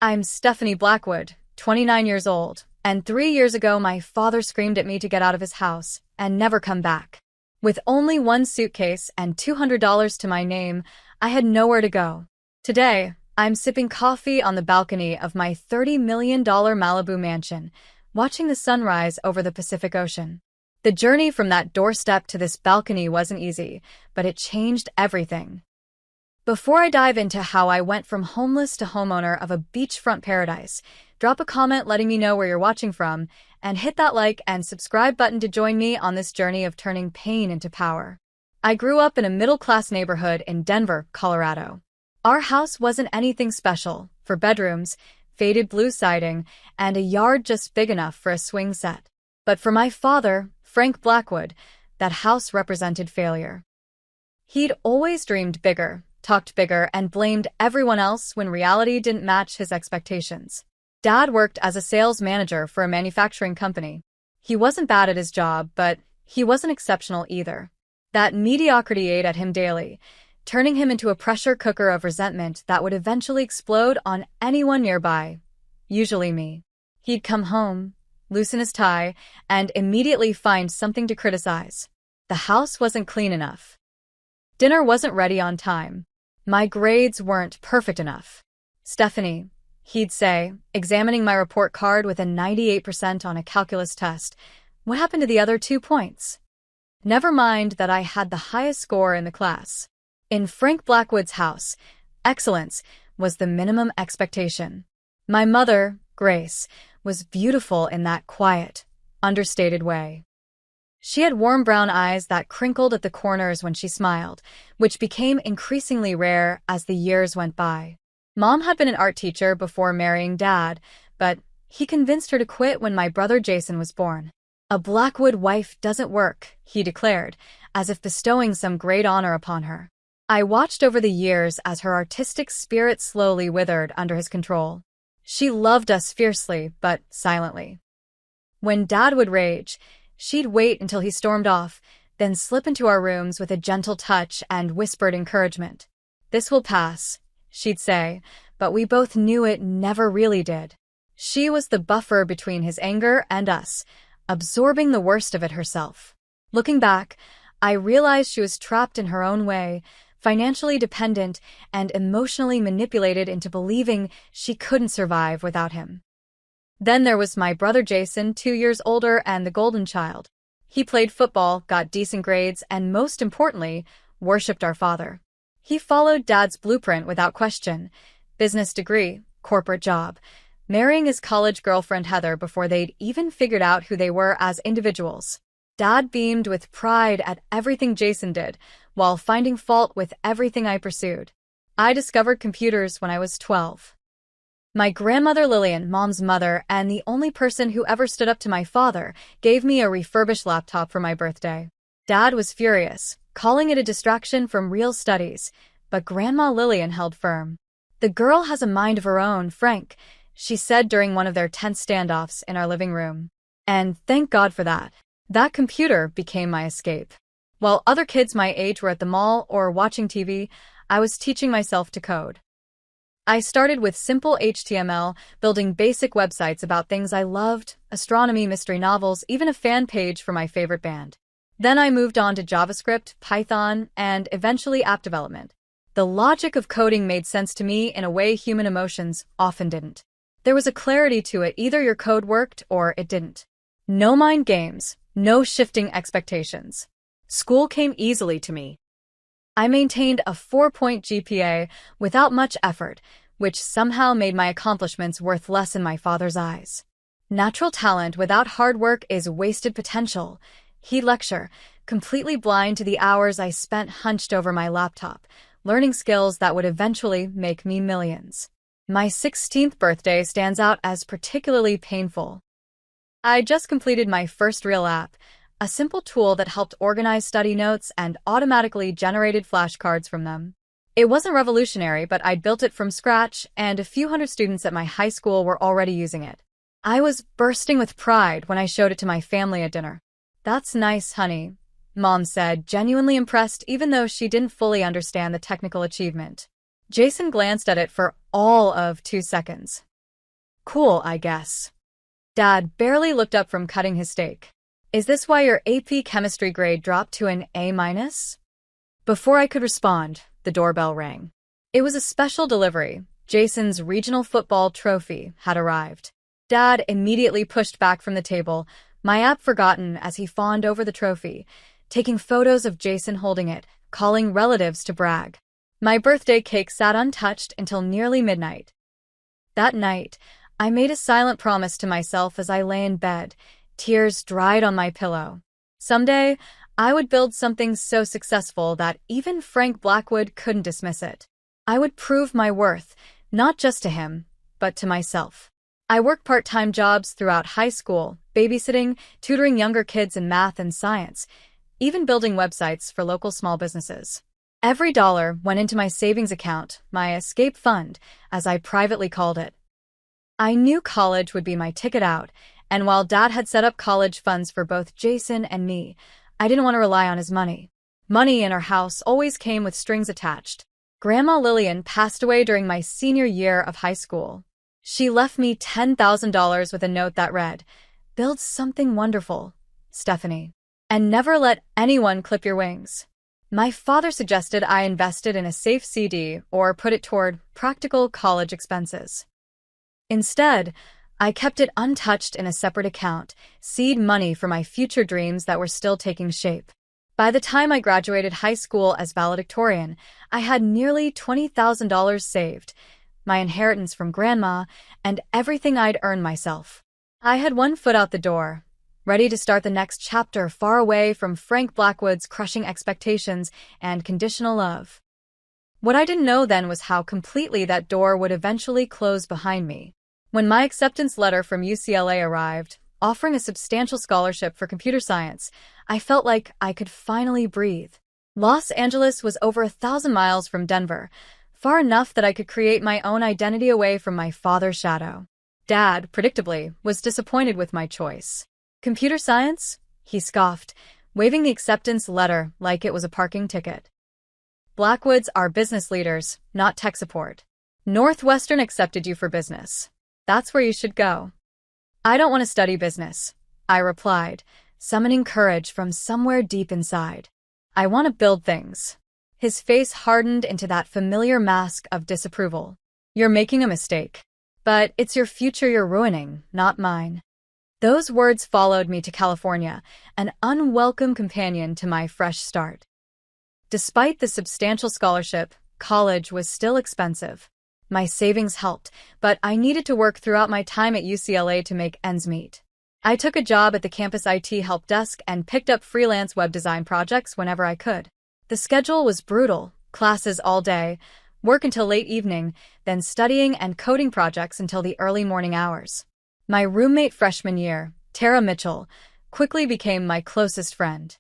I'm Stephanie Blackwood, 29 years old, and 3 years ago my father screamed at me to get out of his house and never come back. With only one suitcase and $200 to my name, I had nowhere to go. Today, I'm sipping coffee on the balcony of my $30 million Malibu mansion, watching the sunrise over the Pacific Ocean. The journey from that doorstep to this balcony wasn't easy, but it changed everything. Before I dive into how I went from homeless to homeowner of a beachfront paradise, drop a comment letting me know where you're watching from, and hit that like and subscribe button to join me on this journey of turning pain into power. I grew up in a middle-class neighborhood in Denver, Colorado. Our house wasn't anything special, 4 bedrooms, faded blue siding, and a yard just big enough for a swing set. But for my father, Frank Blackwood, that house represented failure. He'd always dreamed bigger, talked bigger, and blamed everyone else when reality didn't match his expectations. Dad worked as a sales manager for a manufacturing company. He wasn't bad at his job, but he wasn't exceptional either. That mediocrity ate at him daily, turning him into a pressure cooker of resentment that would eventually explode on anyone nearby, usually me. He'd come home, loosen his tie, and immediately find something to criticize. The house wasn't clean enough. Dinner wasn't ready on time. My grades weren't perfect enough. Stephanie, he'd say, examining my report card with a 98% on a calculus test, what happened to the other 2 points? Never mind that I had the highest score in the class. In Frank Blackwood's house, excellence was the minimum expectation. My mother, Grace, was beautiful in that quiet, understated way. She had warm brown eyes that crinkled at the corners when she smiled, which became increasingly rare as the years went by. Mom had been an art teacher before marrying Dad, but he convinced her to quit when my brother Jason was born. A Blackwood wife doesn't work, he declared, as if bestowing some great honor upon her. I watched over the years as her artistic spirit slowly withered under his control. She loved us fiercely, but silently. When Dad would rage, she'd wait until he stormed off, then slip into our rooms with a gentle touch and whispered encouragement. "This will pass," she'd say, but we both knew it never really did. She was the buffer between his anger and us, absorbing the worst of it herself. Looking back, I realized she was trapped in her own way, financially dependent and emotionally manipulated into believing she couldn't survive without him. Then there was my brother Jason, 2 years older and the golden child. He played football, got decent grades, and most importantly, worshipped our father. He followed Dad's blueprint without question: business degree, corporate job, marrying his college girlfriend Heather before they'd even figured out who they were as individuals. Dad beamed with pride at everything Jason did, while finding fault with everything I pursued. I discovered computers when I was 12. My grandmother Lillian, Mom's mother, and the only person who ever stood up to my father, gave me a refurbished laptop for my birthday. Dad was furious, calling it a distraction from real studies, but Grandma Lillian held firm. "The girl has a mind of her own, Frank," she said during one of their tense standoffs in our living room. And thank God for that. That computer became my escape. While other kids my age were at the mall or watching TV, I was teaching myself to code. I started with simple HTML, building basic websites about things I loved, astronomy, mystery novels, even a fan page for my favorite band. Then I moved on to JavaScript, Python, and eventually app development. The logic of coding made sense to me in a way human emotions often didn't. There was a clarity to it: either your code worked or it didn't. No mind games, no shifting expectations. School came easily to me. I maintained a 4-point GPA without much effort, which somehow made my accomplishments worth less in my father's eyes. "Natural talent without hard work is wasted potential," he'd lecture, completely blind to the hours I spent hunched over my laptop, learning skills that would eventually make me millions. My 16th birthday stands out as particularly painful. I just completed my first real app, a simple tool that helped organize study notes and automatically generated flashcards from them. It wasn't revolutionary, but I'd built it from scratch, and a few hundred students at my high school were already using it. I was bursting with pride when I showed it to my family at dinner. "That's nice, honey," Mom said, genuinely impressed even though she didn't fully understand the technical achievement. Jason glanced at it for all of 2 seconds. Cool, I guess. Dad barely looked up from cutting his steak. Is this why your AP chemistry grade dropped to an A minus? Before I could respond, the doorbell rang. It was a special delivery. Jason's regional football trophy had arrived. Dad immediately pushed back from the table, my app forgotten as he fawned over the trophy, taking photos of Jason holding it, calling relatives to brag. My birthday cake sat untouched until nearly midnight. That night, I made a silent promise to myself as I lay in bed, tears dried on my pillow. Someday, I would build something so successful that even Frank Blackwood couldn't dismiss it. I would prove my worth, not just to him, but to myself. I worked part-time jobs throughout high school, babysitting, tutoring younger kids in math and science, even building websites for local small businesses. Every dollar went into my savings account, my escape fund, as I privately called it. I knew college would be my ticket out, and while Dad had set up college funds for both Jason and me, I didn't want to rely on his money. Money in our house always came with strings attached. Grandma Lillian passed away during my senior year of high school. She left me $10,000 with a note that read, "Build something wonderful, Stephanie, and never let anyone clip your wings." My father suggested I invested in a safe CD or put it toward practical college expenses. Instead, I kept it untouched in a separate account, seed money for my future dreams that were still taking shape. By the time I graduated high school as valedictorian, I had nearly $20,000 saved, my inheritance from Grandma, and everything I'd earned myself. I had one foot out the door, ready to start the next chapter far away from Frank Blackwood's crushing expectations and conditional love. What I didn't know then was how completely that door would eventually close behind me. When my acceptance letter from UCLA arrived, offering a substantial scholarship for computer science, I felt like I could finally breathe. Los Angeles was over 1,000 miles from Denver, far enough that I could create my own identity away from my father's shadow. Dad, predictably, was disappointed with my choice. Computer science? He scoffed, waving the acceptance letter like it was a parking ticket. Blackwoods are business leaders, not tech support. Northwestern accepted you for business. That's where you should go. I don't want to study business, I replied, summoning courage from somewhere deep inside. I want to build things. His face hardened into that familiar mask of disapproval. You're making a mistake. But it's your future you're ruining, not mine. Those words followed me to California, an unwelcome companion to my fresh start. Despite the substantial scholarship, college was still expensive. My savings helped, but I needed to work throughout my time at UCLA to make ends meet. I took a job at the campus IT help desk and picked up freelance web design projects whenever I could. The schedule was brutal, classes all day, work until late evening, then studying and coding projects until the early morning hours. My roommate freshman year, Tara Mitchell, quickly became my closest friend.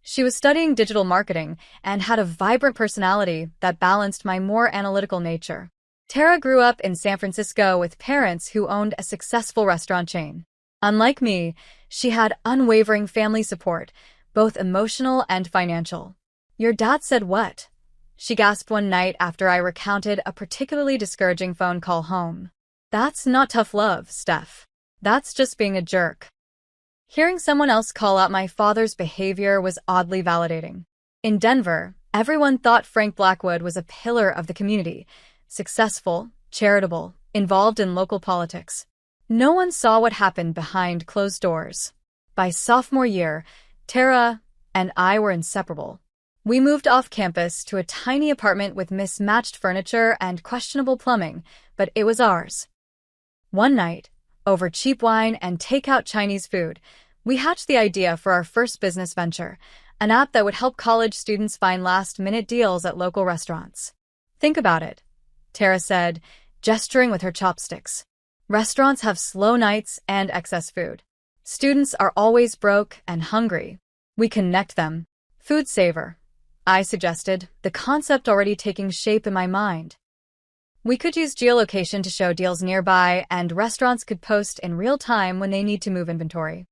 She was studying digital marketing and had a vibrant personality that balanced my more analytical nature. Tara grew up in San Francisco with parents who owned a successful restaurant chain. Unlike me, she had unwavering family support, both emotional and financial. "Your dad said what?" she gasped one night after I recounted a particularly discouraging phone call home. "That's not tough love, Steph. That's just being a jerk." Hearing someone else call out my father's behavior was oddly validating. In Denver, everyone thought Frank Blackwood was a pillar of the community, successful, charitable, involved in local politics. No one saw what happened behind closed doors. By sophomore year, Tara and I were inseparable. We moved off campus to a tiny apartment with mismatched furniture and questionable plumbing, but it was ours. One night, over cheap wine and takeout Chinese food, we hatched the idea for our first business venture, an app that would help college students find last-minute deals at local restaurants. "Think about it," Tara said, gesturing with her chopsticks. "Restaurants have slow nights and excess food. Students are always broke and hungry. We connect them. Food saver," I suggested, the concept already taking shape in my mind. We could use geolocation to show deals nearby, and restaurants could post in real time when they need to move inventory.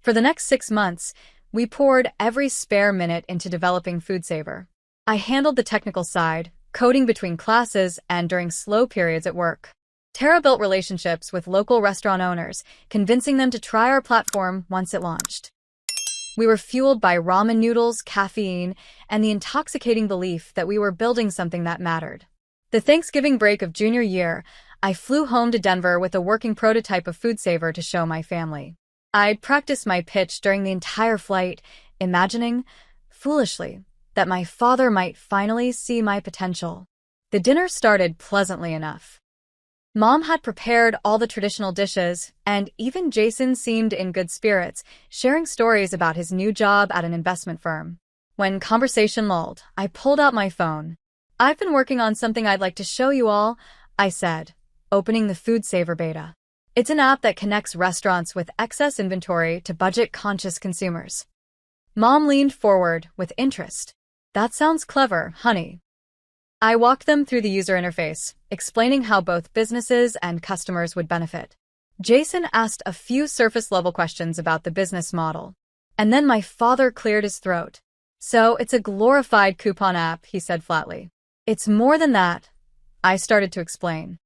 For the next 6 months, we poured every spare minute into developing Food Saver. I handled the technical side, coding between classes and during slow periods at work. Tara built relationships with local restaurant owners, convincing them to try our platform once it launched. We were fueled by ramen noodles, caffeine, and the intoxicating belief that we were building something that mattered. The Thanksgiving break of junior year, I flew home to Denver with a working prototype of Food Saver to show my family. I'd practiced my pitch during the entire flight, imagining, foolishly, that my father might finally see my potential. The dinner started pleasantly enough. Mom had prepared all the traditional dishes, and even Jason seemed in good spirits, sharing stories about his new job at an investment firm. When conversation lulled, I pulled out my phone. "I've been working on something I'd like to show you all," I said, opening the Food Saver beta. It's an app that connects restaurants with excess inventory to budget-conscious consumers. Mom leaned forward with interest. "That sounds clever, honey." I walked them through the user interface, explaining how both businesses and customers would benefit. Jason asked a few surface-level questions about the business model. And then my father cleared his throat. "So it's a glorified coupon app," he said flatly. "It's more than that," I started to explain.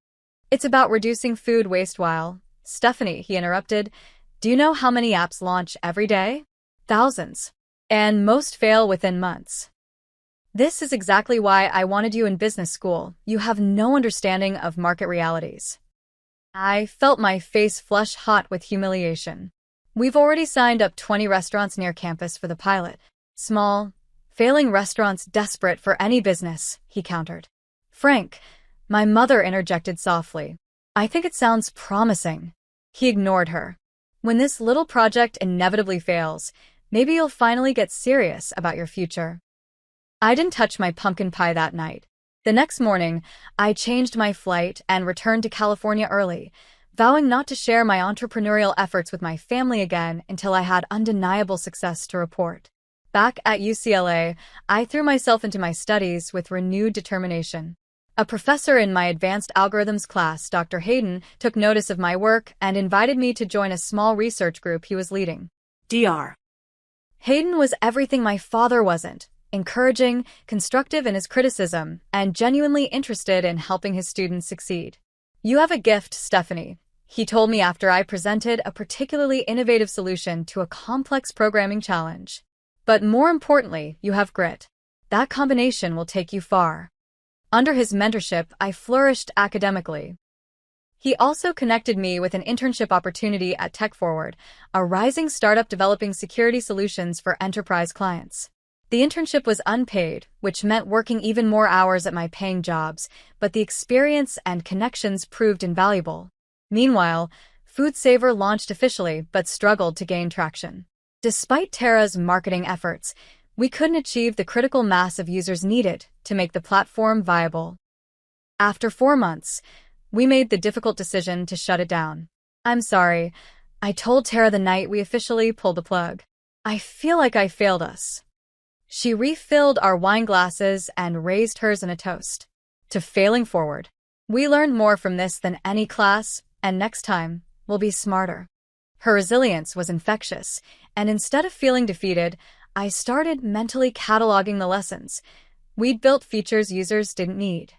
"It's about reducing food waste while—" "Stephanie," he interrupted, "do you know how many apps launch every day? Thousands. And most fail within months. This is exactly why I wanted you in business school. You have no understanding of market realities." I felt my face flush hot with humiliation. "We've already signed up 20 restaurants near campus for the pilot. Small, failing restaurants desperate for any business," he countered. "Frank," my mother interjected softly, "I think it sounds promising." He ignored her. "When this little project inevitably fails, maybe you'll finally get serious about your future." I didn't touch my pumpkin pie that night. The next morning, I changed my flight and returned to California early, vowing not to share my entrepreneurial efforts with my family again until I had undeniable success to report. Back at UCLA, I threw myself into my studies with renewed determination. A professor in my advanced algorithms class, Dr. Hayden, took notice of my work and invited me to join a small research group he was leading. Dr. Hayden was everything my father wasn't: encouraging, constructive in his criticism, and genuinely interested in helping his students succeed. "You have a gift, Stephanie," he told me after I presented a particularly innovative solution to a complex programming challenge. "But more importantly, you have grit. That combination will take you far." Under his mentorship, I flourished academically. He also connected me with an internship opportunity at TechForward, a rising startup developing security solutions for enterprise clients. The internship was unpaid, which meant working even more hours at my paying jobs, but the experience and connections proved invaluable. Meanwhile, Food Saver launched officially but struggled to gain traction. Despite Tara's marketing efforts, we couldn't achieve the critical mass of users needed to make the platform viable. After 4 months, we made the difficult decision to shut it down. "I'm sorry," I told Tara the night we officially pulled the plug. "I feel like I failed us." She refilled our wine glasses and raised hers in a toast to failing forward. "We learned more from this than any class, and next time, we'll be smarter." Her resilience was infectious, and instead of feeling defeated, I started mentally cataloging the lessons. We'd built features users didn't need.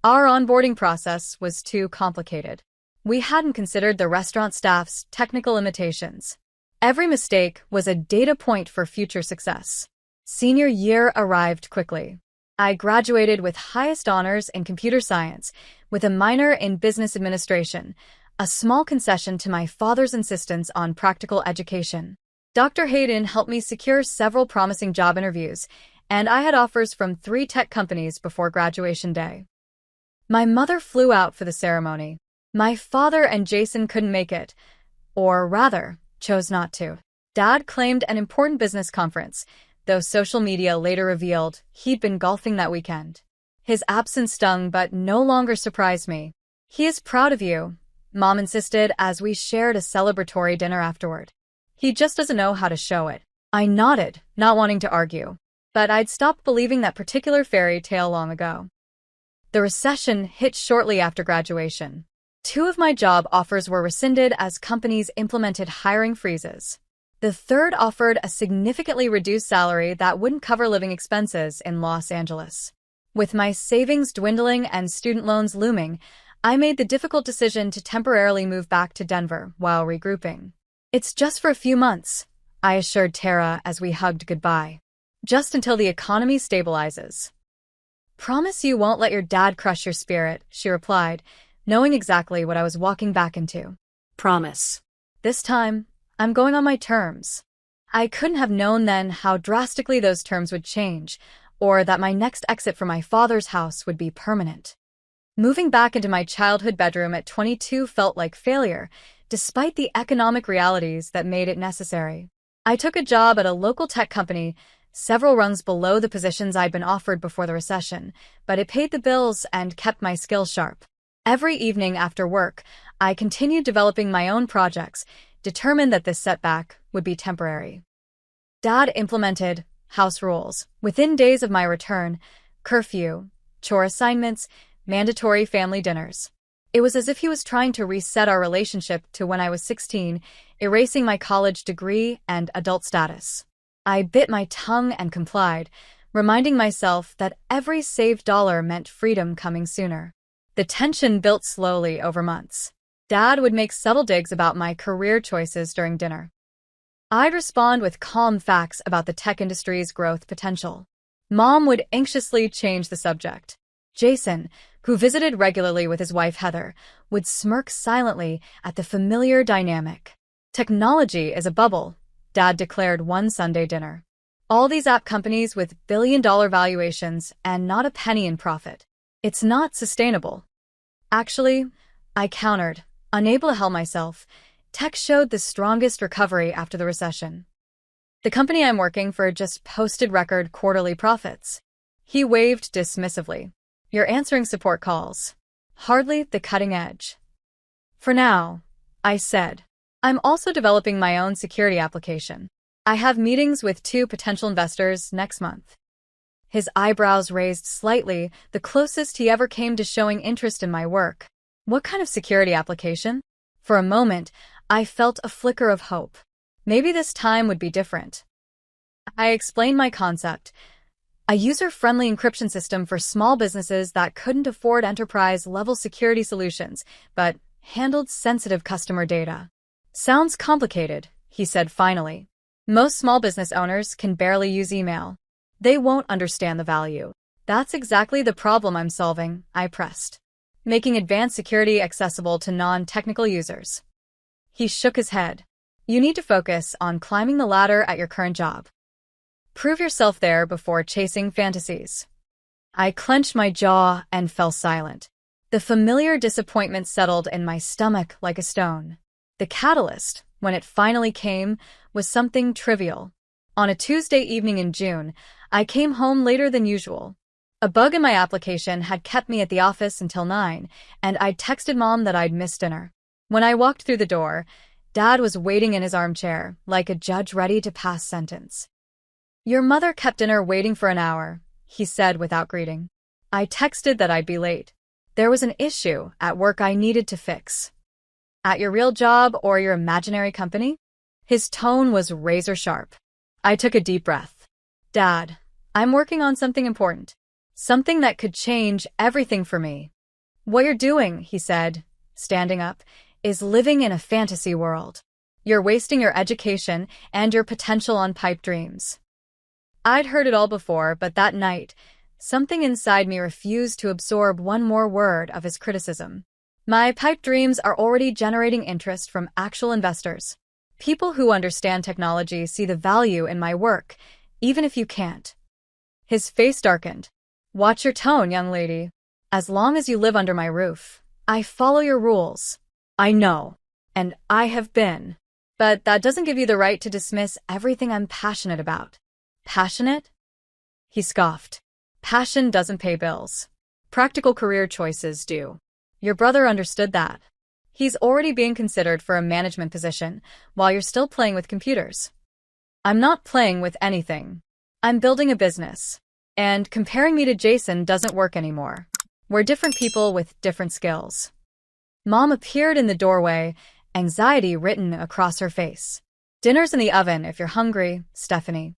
Our onboarding process was too complicated. We hadn't considered the restaurant staff's technical limitations. Every mistake was a data point for future success. Senior year arrived quickly. I graduated with highest honors in computer science, with a minor in business administration, a small concession to my father's insistence on practical education. Dr. Hayden helped me secure several promising job interviews, and I had offers from 3 tech companies before graduation day. My mother flew out for the ceremony. My father and Jason couldn't make it, or rather, chose not to. Dad claimed an important business conference, though social media later revealed he'd been golfing that weekend. His absence stung but no longer surprised me. "He is proud of you," Mom insisted as we shared a celebratory dinner afterward. "He just doesn't know how to show it." I nodded, not wanting to argue, but I'd stopped believing that particular fairy tale long ago. The recession hit shortly after graduation. 2 of my job offers were rescinded as companies implemented hiring freezes. The third offered a significantly reduced salary that wouldn't cover living expenses in Los Angeles. With my savings dwindling and student loans looming, I made the difficult decision to temporarily move back to Denver while regrouping. It's just for a few months, I assured Tara as we hugged goodbye. Just until the economy stabilizes. Promise you won't let your dad crush your spirit, she replied, knowing exactly what I was walking back into. Promise. This time, I'm going on my terms. I couldn't have known then how drastically those terms would change, or that my next exit from my father's house would be permanent. Moving back into my childhood bedroom at 22 felt like failure, despite the economic realities that made it necessary. I took a job at a local tech company, several rungs below the positions I'd been offered before the recession, but it paid the bills and kept my skills sharp. Every evening after work, I continued developing my own projects, determined that this setback would be temporary. Dad implemented house rules. Within days of my return, curfew, chore assignments, mandatory family dinners. It was as if he was trying to reset our relationship to when I was 16, erasing my college degree and adult status. I bit my tongue and complied, reminding myself that every saved dollar meant freedom coming sooner. The tension built slowly over months. Dad would make subtle digs about my career choices during dinner. I'd respond with calm facts about the tech industry's growth potential. Mom would anxiously change the subject. Jason, who visited regularly with his wife Heather, would smirk silently at the familiar dynamic. Technology is a bubble, Dad declared one Sunday dinner. All these app companies with billion-dollar valuations and not a penny in profit. It's not sustainable. Actually, I countered, unable to help myself. Tech showed the strongest recovery after the recession. The company I'm working for just posted record quarterly profits. He waved dismissively. You're answering support calls. Hardly the cutting edge. For now, I said. I'm also developing my own security application. I have meetings with 2 potential investors next month. His eyebrows raised slightly, the closest he ever came to showing interest in my work. What kind of security application? For a moment, I felt a flicker of hope. Maybe this time would be different. I explained my concept. A user-friendly encryption system for small businesses that couldn't afford enterprise-level security solutions, but handled sensitive customer data. Sounds complicated, he said finally. Most small business owners can barely use email. They won't understand the value. That's exactly the problem I'm solving, I pressed. Making advanced security accessible to non-technical users. He shook his head. You need to focus on climbing the ladder at your current job. Prove yourself there before chasing fantasies. I clenched my jaw and fell silent. The familiar disappointment settled in my stomach like a stone. The catalyst, when it finally came, was something trivial. On a Tuesday evening in June, I came home later than usual. A bug in my application had kept me at the office until 9, and I'd texted Mom that I'd missed dinner. When I walked through the door, Dad was waiting in his armchair, like a judge ready to pass sentence. Your mother kept dinner waiting for an hour, he said without greeting. I texted that I'd be late. There was an issue at work I needed to fix. At your real job or your imaginary company? His tone was razor sharp. I took a deep breath. Dad, I'm working on something important. Something that could change everything for me. What you're doing, he said, standing up, is living in a fantasy world. You're wasting your education and your potential on pipe dreams. I'd heard it all before, but that night, something inside me refused to absorb one more word of his criticism. My pipe dreams are already generating interest from actual investors. People who understand technology see the value in my work, even if you can't. His face darkened. Watch your tone, young lady. As long as you live under my roof, I follow your rules. I know, and I have been. But that doesn't give you the right to dismiss everything I'm passionate about. Passionate? He scoffed. Passion doesn't pay bills. Practical career choices do. Your brother understood that. He's already being considered for a management position, while you're still playing with computers. I'm not playing with anything. I'm building a business. And comparing me to Jason doesn't work anymore. We're different people with different skills. Mom appeared in the doorway, anxiety written across her face. Dinner's in the oven if you're hungry, Stephanie.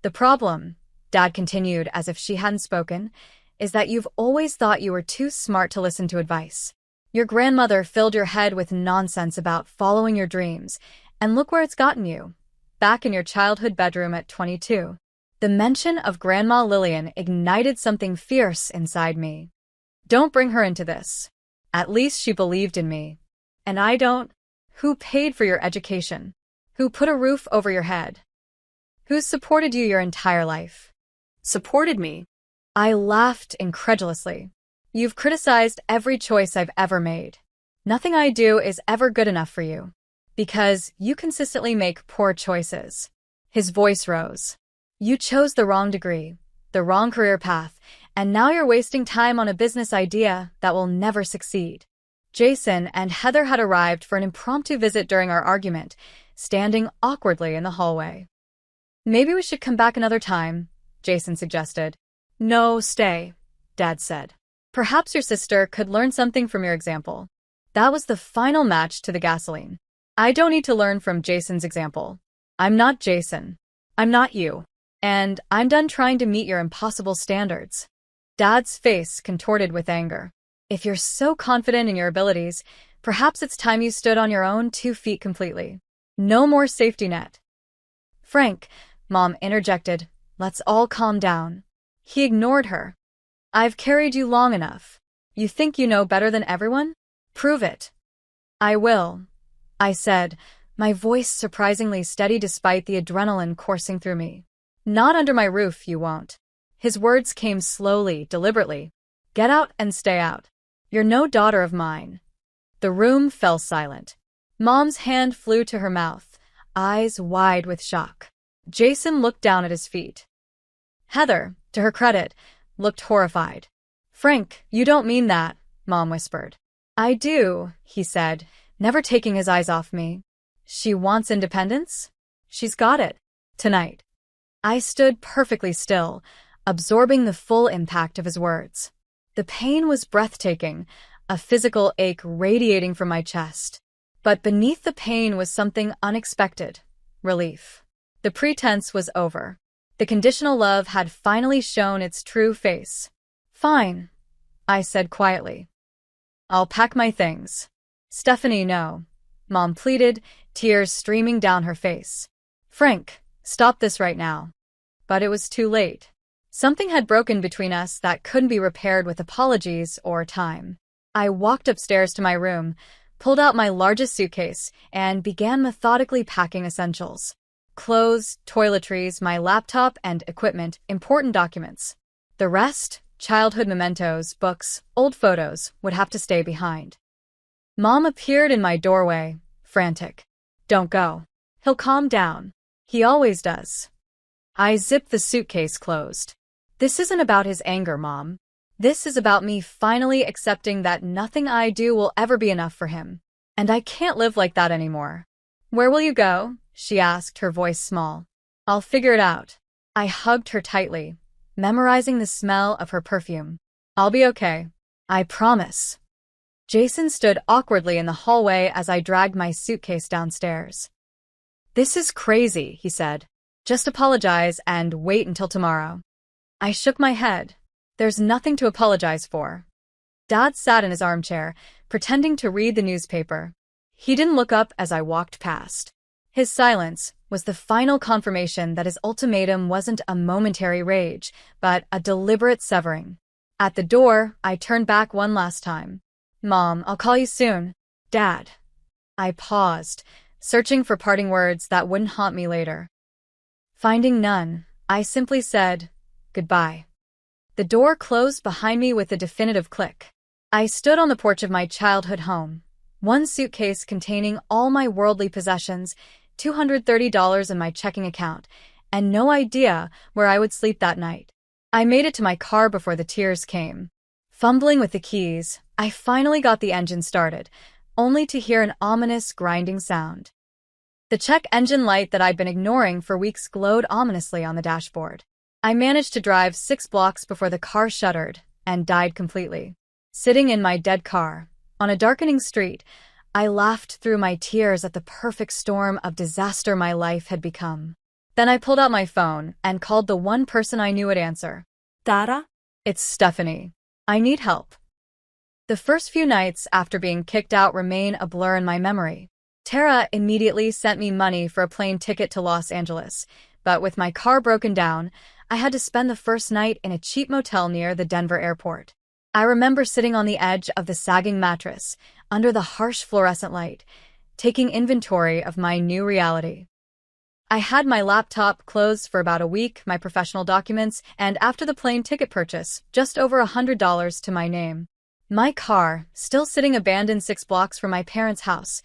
The problem, Dad continued as if she hadn't spoken, is that you've always thought you were too smart to listen to advice. Your grandmother filled your head with nonsense about following your dreams, and look where it's gotten you. Back in your childhood bedroom at 22. The mention of Grandma Lillian ignited something fierce inside me. Don't bring her into this. At least she believed in me. And I don't. Who paid for your education? Who put a roof over your head? Who supported you your entire life? Supported me? I laughed incredulously. You've criticized every choice I've ever made. Nothing I do is ever good enough for you. Because you consistently make poor choices. His voice rose. You chose the wrong degree, the wrong career path, and now you're wasting time on a business idea that will never succeed. Jason and Heather had arrived for an impromptu visit during our argument, standing awkwardly in the hallway. Maybe we should come back another time, Jason suggested. No, stay, Dad said. Perhaps your sister could learn something from your example. That was the final match to the gasoline. I don't need to learn from Jason's example. I'm not Jason. I'm not you. And I'm done trying to meet your impossible standards. Dad's face contorted with anger. If you're so confident in your abilities, perhaps it's time you stood on your own 2 feet completely. No more safety net. Frank, Mom interjected, let's all calm down. He ignored her. I've carried you long enough. You think you know better than everyone? Prove it. I will, I said, my voice surprisingly steady despite the adrenaline coursing through me. Not under my roof, you won't. His words came slowly, deliberately. Get out and stay out. You're no daughter of mine. The room fell silent. Mom's hand flew to her mouth, eyes wide with shock. Jason looked down at his feet. Heather, to her credit, looked horrified. Frank, you don't mean that, Mom whispered. I do, he said, never taking his eyes off me. She wants independence? She's got it. Tonight. I stood perfectly still, absorbing the full impact of his words. The pain was breathtaking, a physical ache radiating from my chest. But beneath the pain was something unexpected. Relief. The pretense was over. The conditional love had finally shown its true face. Fine, I said quietly. I'll pack my things. Stephanie, no. Mom pleaded, tears streaming down her face. Frank, stop this right now. But it was too late. Something had broken between us that couldn't be repaired with apologies or time. I walked upstairs to my room, pulled out my largest suitcase, and began methodically packing essentials. Clothes, toiletries, my laptop and equipment, important documents. The rest, childhood mementos, books, old photos, would have to stay behind. Mom appeared in my doorway, frantic. Don't go. He'll calm down. He always does. I zipped the suitcase closed. This isn't about his anger, Mom. This is about me finally accepting that nothing I do will ever be enough for him. And I can't live like that anymore. Where will you go? She asked, her voice small. I'll figure it out. I hugged her tightly, memorizing the smell of her perfume. I'll be okay. I promise. Jason stood awkwardly in the hallway as I dragged my suitcase downstairs. This is crazy, he said. Just apologize and wait until tomorrow. I shook my head. There's nothing to apologize for. Dad sat in his armchair, pretending to read the newspaper. He didn't look up as I walked past. His silence was the final confirmation that his ultimatum wasn't a momentary rage, but a deliberate severing. At the door, I turned back one last time. Mom, I'll call you soon. Dad. I paused, searching for parting words that wouldn't haunt me later. Finding none, I simply said, goodbye. The door closed behind me with a definitive click. I stood on the porch of my childhood home, one suitcase containing all my worldly possessions, $230 in my checking account, and no idea where I would sleep that night. I made it to my car before the tears came. Fumbling with the keys, I finally got the engine started, only to hear an ominous grinding sound. The check engine light that I'd been ignoring for weeks glowed ominously on the dashboard. I managed to drive 6 blocks before the car shuddered and died completely. Sitting in my dead car, on a darkening street, I laughed through my tears at the perfect storm of disaster my life had become. Then I pulled out my phone and called the one person I knew would answer. Dara? It's Stephanie. I need help. The first few nights after being kicked out remain a blur in my memory. Tara immediately sent me money for a plane ticket to Los Angeles, but with my car broken down, I had to spend the first night in a cheap motel near the Denver airport. I remember sitting on the edge of the sagging mattress, under the harsh fluorescent light, taking inventory of my new reality. I had my laptop closed for about a week, my professional documents, and after the plane ticket purchase, just over $100 to my name. My car, still sitting abandoned 6 blocks from my parents' house,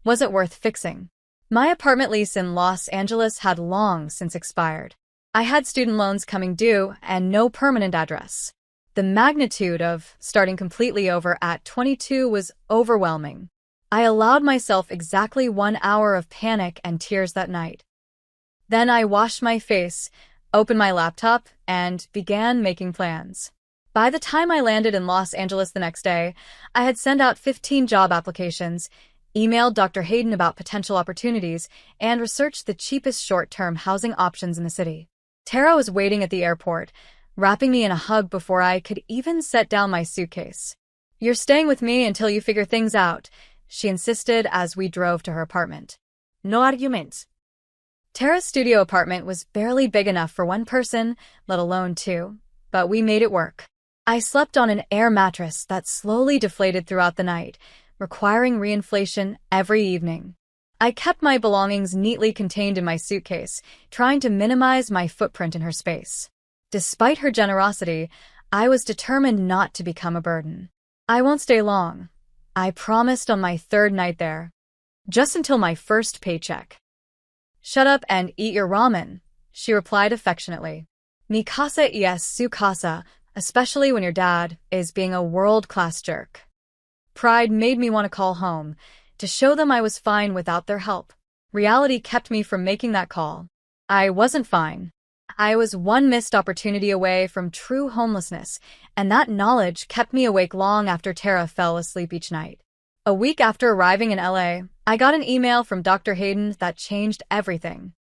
wasn't worth fixing. My apartment lease in Los Angeles had long since expired. I had student loans coming due and no permanent address. The magnitude of starting completely over at 22 was overwhelming. I allowed myself exactly 1 hour of panic and tears that night. Then I washed my face, opened my laptop, and began making plans. By the time I landed in Los Angeles the next day, I had sent out 15 job applications, emailed Dr. Hayden about potential opportunities, and researched the cheapest short-term housing options in the city. Tara was waiting at the airport, wrapping me in a hug before I could even set down my suitcase. "You're staying with me until you figure things out," she insisted as we drove to her apartment. No arguments. Tara's studio apartment was barely big enough for one person, let alone two, but we made it work. I slept on an air mattress that slowly deflated throughout the night, requiring reinflation every evening. I kept my belongings neatly contained in my suitcase, trying to minimize my footprint in her space. Despite her generosity, I was determined not to become a burden. "I won't stay long," I promised on my 3rd night there. "Just until my first paycheck." "Shut up and eat your ramen," she replied affectionately. "Mi casa es su casa," especially when your dad is being a world-class jerk. Pride made me want to call home, to show them I was fine without their help. Reality kept me from making that call. I wasn't fine. I was one missed opportunity away from true homelessness, and that knowledge kept me awake long after Tara fell asleep each night. A week after arriving in LA, I got an email from Dr. Hayden that changed everything.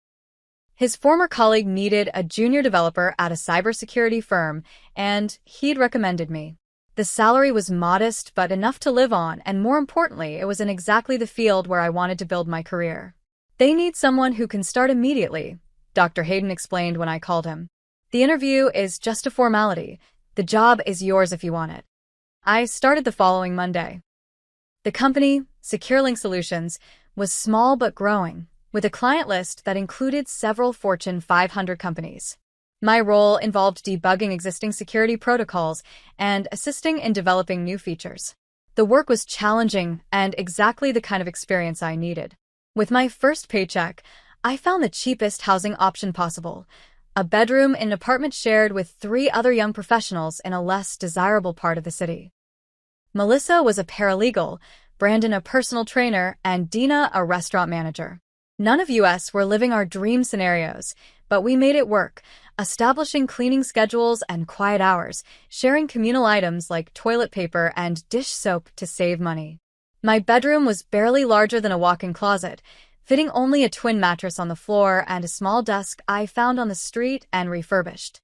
His former colleague needed a junior developer at a cybersecurity firm, and he'd recommended me. The salary was modest but enough to live on, and more importantly, it was in exactly the field where I wanted to build my career. "They need someone who can start immediately," Dr. Hayden explained when I called him. "The interview is just a formality. The job is yours if you want it." I started the following Monday. The company, SecureLink Solutions, was small but growing, with a client list that included several Fortune 500 companies. My role involved debugging existing security protocols and assisting in developing new features. The work was challenging and exactly the kind of experience I needed. With my first paycheck, I found the cheapest housing option possible, a bedroom in an apartment shared with 3 other young professionals in a less desirable part of the city. Melissa was a paralegal, Brandon a personal trainer, and Dina a restaurant manager. None of us were living our dream scenarios, but we made it work, establishing cleaning schedules and quiet hours, sharing communal items like toilet paper and dish soap to save money. My bedroom was barely larger than a walk-in closet, fitting only a twin mattress on the floor and a small desk I found on the street and refurbished.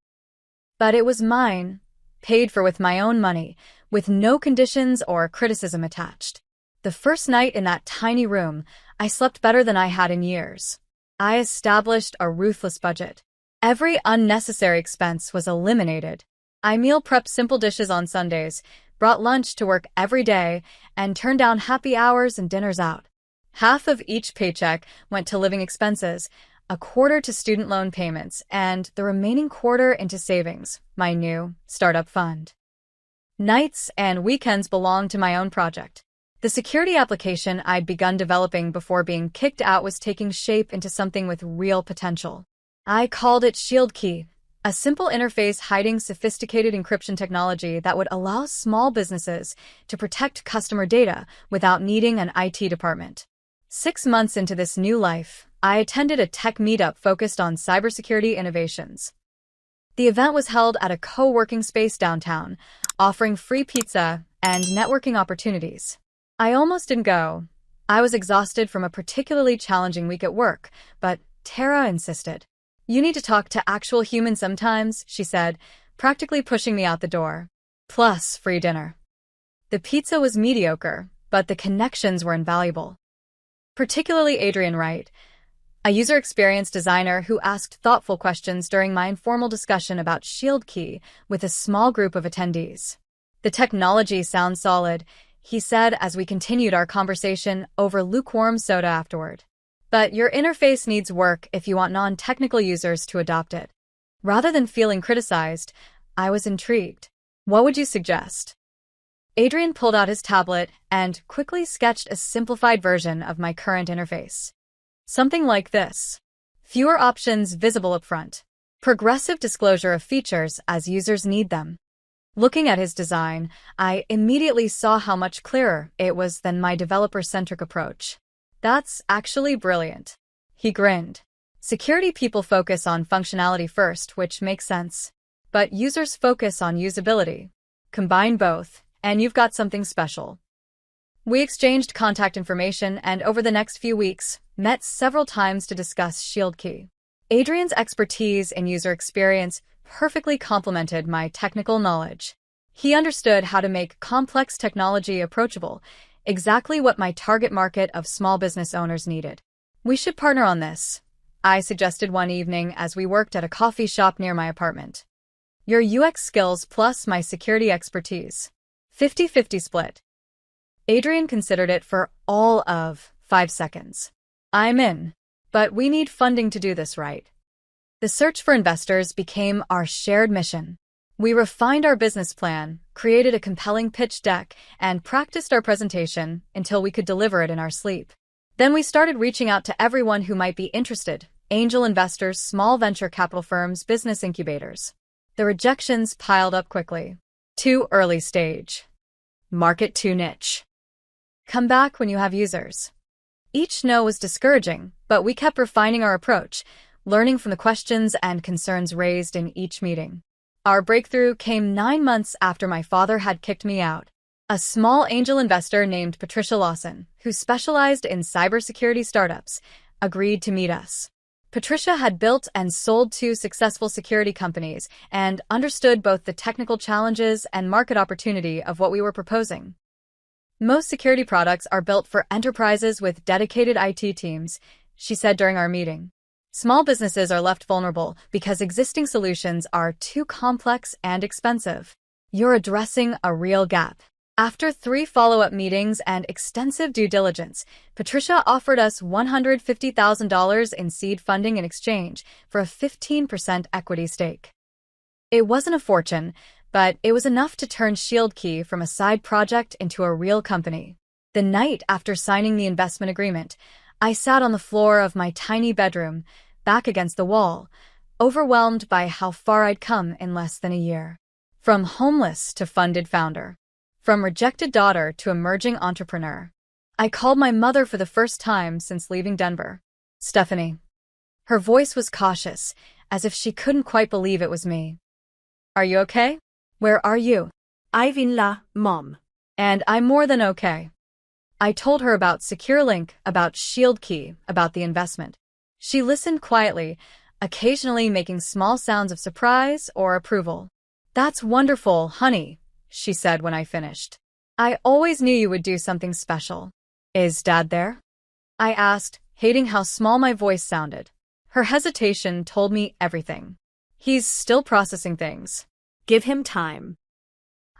But it was mine, paid for with my own money, with no conditions or criticism attached. The first night in that tiny room, I slept better than I had in years. I established a ruthless budget. Every unnecessary expense was eliminated. I meal prepped simple dishes on Sundays, brought lunch to work every day, and turned down happy hours and dinners out. Half of each paycheck went to living expenses, a quarter to student loan payments, and the remaining quarter into savings, my new startup fund. Nights and weekends belonged to my own project. The security application I'd begun developing before being kicked out was taking shape into something with real potential. I called it Shield Key, a simple interface hiding sophisticated encryption technology that would allow small businesses to protect customer data without needing an IT department. 6 months into this new life, I attended a tech meetup focused on cybersecurity innovations. The event was held at a co-working space downtown, offering free pizza and networking opportunities. I almost didn't go. I was exhausted from a particularly challenging week at work, but Tara insisted. "You need to talk to actual humans sometimes," she said, practically pushing me out the door. Plus free dinner. The pizza was mediocre, but the connections were invaluable. Particularly Adrian Wright, a user experience designer who asked thoughtful questions during my informal discussion about ShieldKey with a small group of attendees. The technology sounds solid, he said as we continued our conversation over lukewarm soda afterward. But your interface needs work if you want non-technical users to adopt it. Rather than feeling criticized, I was intrigued. What would you suggest? Adrian pulled out his tablet and quickly sketched a simplified version of my current interface. Something like this. Fewer options visible up front. Progressive disclosure of features as users need them. Looking at his design, I immediately saw how much clearer it was than my developer-centric approach. That's actually brilliant. He grinned. Security people focus on functionality first, which makes sense. But users focus on usability. Combine both, and you've got something special. We exchanged contact information and over the next few weeks, met several times to discuss ShieldKey. Adrian's expertise in user experience perfectly complemented my technical knowledge. He understood how to make complex technology approachable, exactly what my target market of small business owners needed. We should partner on this, I suggested one evening as we worked at a coffee shop near my apartment. Your UX skills plus my security expertise. 50-50 split. Adrian considered it for all of 5 seconds. I'm in, but we need funding to do this right. The search for investors became our shared mission. We refined our business plan, created a compelling pitch deck, and practiced our presentation until we could deliver it in our sleep. Then we started reaching out to everyone who might be interested: angel investors, small venture capital firms, business incubators. The rejections piled up quickly. Too early stage. Market too niche. Come back when you have users. Each no was discouraging, but we kept refining our approach, learning from the questions and concerns raised in each meeting. Our breakthrough came 9 months after my father had kicked me out. A small angel investor named Patricia Lawson, who specialized in cybersecurity startups, agreed to meet us. Patricia had built and sold 2 successful security companies and understood both the technical challenges and market opportunity of what we were proposing. Most security products are built for enterprises with dedicated IT teams, she said during our meeting. Small businesses are left vulnerable because existing solutions are too complex and expensive. You're addressing a real gap. After 3 follow-up meetings and extensive due diligence, Patricia offered us $150,000 in seed funding in exchange for a 15% equity stake. It wasn't a fortune, but it was enough to turn ShieldKey from a side project into a real company. The night after signing the investment agreement, I sat on the floor of my tiny bedroom, back against the wall, overwhelmed by how far I'd come in less than a year. From homeless to funded founder. From rejected daughter to emerging entrepreneur. I called my mother for the first time since leaving Denver. Stephanie. Her voice was cautious, as if she couldn't quite believe it was me. Are you okay? Where are you? I've la, Mom. And I'm more than okay. I told her about SecureLink, about ShieldKey, about the investment. She listened quietly, occasionally making small sounds of surprise or approval. That's wonderful, honey, she said when I finished. I always knew you would do something special. Is Dad there? I asked, hating how small my voice sounded. Her hesitation told me everything. He's still processing things. Give him time.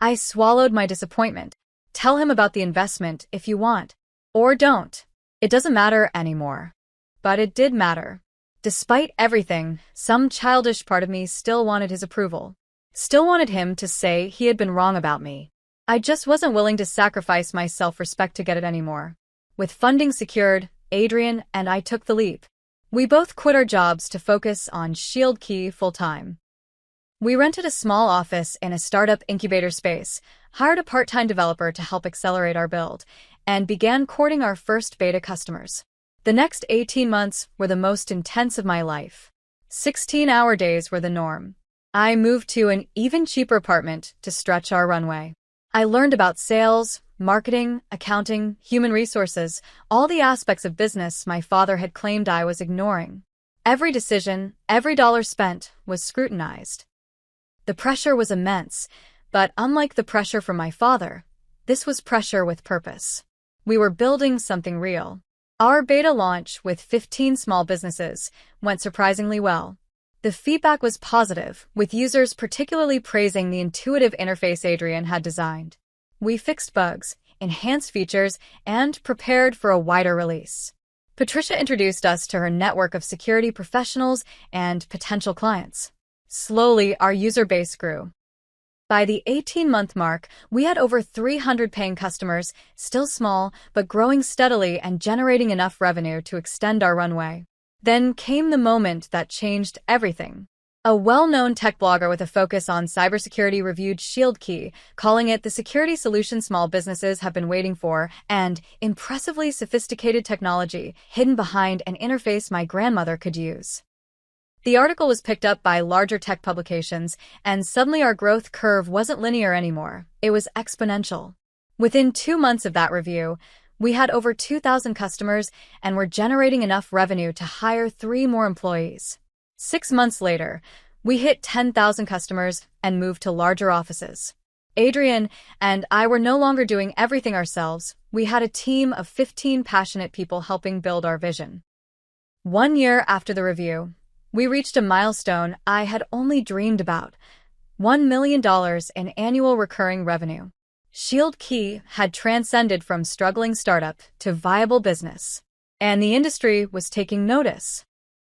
I swallowed my disappointment. Tell him about the investment if you want. Or don't. It doesn't matter anymore. But it did matter. Despite everything, some childish part of me still wanted his approval. Still wanted him to say he had been wrong about me. I just wasn't willing to sacrifice my self-respect to get it anymore. With funding secured, Adrian and I took the leap. We both quit our jobs to focus on ShieldKey full-time. We rented a small office in a startup incubator space, hired a part-time developer to help accelerate our build, and began courting our first beta customers. The next 18 months were the most intense of my life. 16-hour days were the norm. I moved to an even cheaper apartment to stretch our runway. I learned about sales, marketing, accounting, human resources, all the aspects of business my father had claimed I was ignoring. Every decision, every dollar spent, was scrutinized. The pressure was immense, but unlike the pressure from my father, This was pressure with purpose. We were building something real. Our beta launch with 15 small businesses went surprisingly well. The feedback was positive, with users particularly praising the intuitive interface Adrian had designed. We fixed bugs, enhanced features, and prepared for a wider release. Patricia introduced us to her network of security professionals and potential clients. Slowly, our user base grew. By the 18-month mark, we had over 300 paying customers, still small, but growing steadily and generating enough revenue to extend our runway. Then came the moment that changed everything. A well-known tech blogger with a focus on cybersecurity reviewed ShieldKey, calling it the security solution small businesses have been waiting for and impressively sophisticated technology hidden behind an interface my grandmother could use. The article was picked up by larger tech publications, and suddenly our growth curve wasn't linear anymore. It was exponential. Within 2 months of that review, we had over 2,000 customers and were generating enough revenue to hire 3 more employees. 6 months later, we hit 10,000 customers and moved to larger offices. Adrian and I were no longer doing everything ourselves. We had a team of 15 passionate people helping build our vision. 1 year after the review, we reached a milestone I had only dreamed about: $1 million in annual recurring revenue. ShieldKey had transcended from struggling startup to viable business, and the industry was taking notice.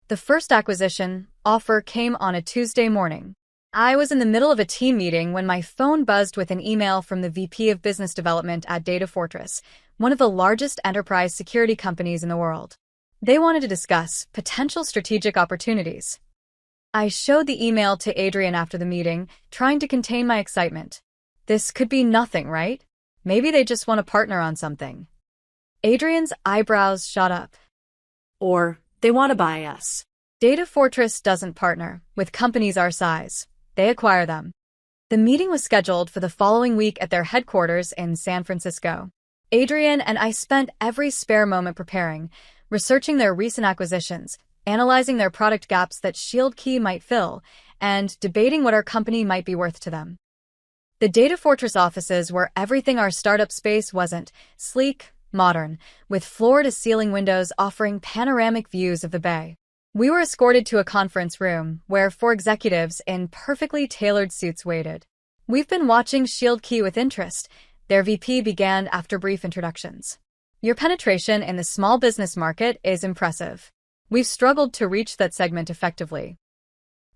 The first acquisition offer came on a Tuesday morning. I was in the middle of a team meeting when my phone buzzed with an email from the VP of Business Development at Data Fortress, one of the largest enterprise security companies in the world. They wanted to discuss potential strategic opportunities. I showed the email to Adrian after the meeting, trying to contain my excitement. This could be nothing, right? Maybe they just want to partner on something. Adrian's eyebrows shot up. Or they want to buy us. Data Fortress doesn't partner with companies our size. They acquire them. The meeting was scheduled for the following week at their headquarters in San Francisco. Adrian and I spent every spare moment preparing, researching their recent acquisitions, analyzing their product gaps that ShieldKey might fill, and debating what our company might be worth to them. The Data Fortress offices were everything our startup space wasn't: sleek, modern, with floor-to-ceiling windows offering panoramic views of the bay. We were escorted to a conference room where 4 executives in perfectly tailored suits waited. "We've been watching ShieldKey with interest," their VP began after brief introductions. "Your penetration in the small business market is impressive. We've struggled to reach that segment effectively."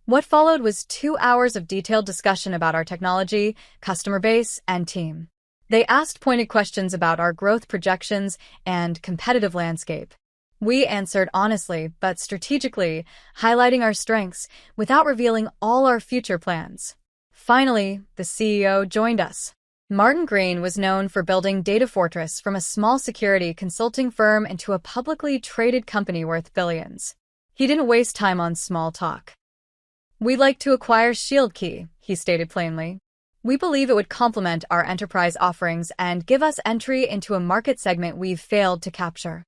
What followed was 2 hours of detailed discussion about our technology, customer base, and team. They asked pointed questions about our growth projections and competitive landscape. We answered honestly but strategically, highlighting our strengths without revealing all our future plans. Finally, the CEO joined us. Martin Green was known for building Data Fortress from a small security consulting firm into a publicly traded company worth billions. He didn't waste time on small talk. "We'd like to acquire ShieldKey," he stated plainly. "We believe it would complement our enterprise offerings and give us entry into a market segment we've failed to capture."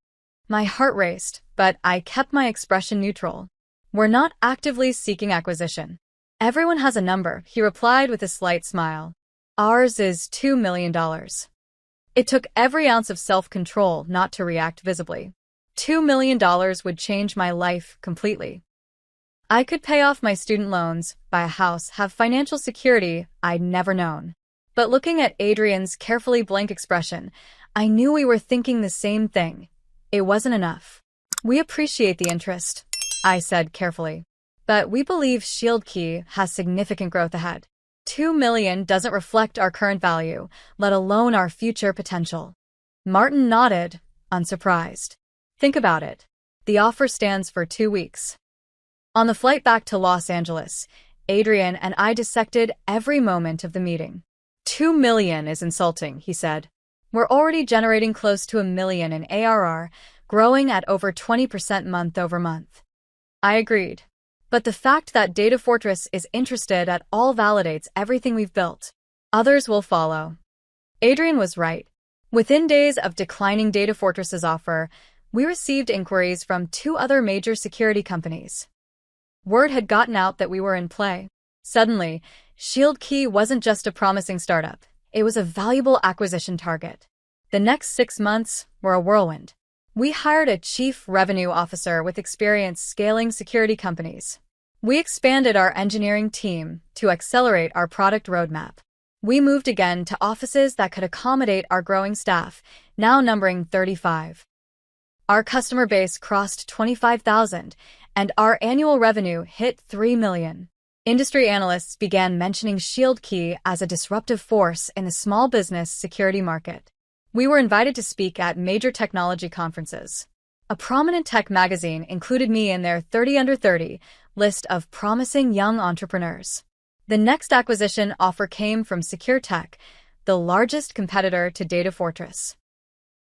My heart raced, but I kept my expression neutral. "We're not actively seeking acquisition. Everyone has a number," he replied with a slight smile. "Ours is $2 million. It took every ounce of self-control not to react visibly. $2 million would change my life completely. I could pay off my student loans, buy a house, have financial security I'd never known." But looking at Adrian's carefully blank expression, I knew we were thinking the same thing. It wasn't enough. "We appreciate the interest," I said carefully, "but we believe ShieldKey has significant growth ahead. $2 million doesn't reflect our current value, let alone our future potential." Martin nodded, unsurprised. "Think about it. The offer stands for 2 weeks." On the flight back to Los Angeles, Adrian and I dissected every moment of the meeting. $2 million is insulting," he said. "We're already generating close to $1 million in ARR, growing at over 20% month over month." I agreed. But the fact that Data Fortress is interested at all validates everything we've built. Others will follow. Adrian was right. Within days of declining Data Fortress's offer, we received inquiries from 2 other major security companies. Word had gotten out that we were in play. Suddenly, ShieldKey wasn't just a promising startup. It was a valuable acquisition target. The next 6 months were a whirlwind. We hired a chief revenue officer with experience scaling security companies. We expanded our engineering team to accelerate our product roadmap. We moved again to offices that could accommodate our growing staff, now numbering 35. Our customer base crossed 25,000, and our annual revenue hit $3 million. Industry analysts began mentioning ShieldKey as a disruptive force in the small business security market. We were invited to speak at major technology conferences. A prominent tech magazine included me in their 30 under 30 list of promising young entrepreneurs. The next acquisition offer came from SecureTech, the largest competitor to Data Fortress.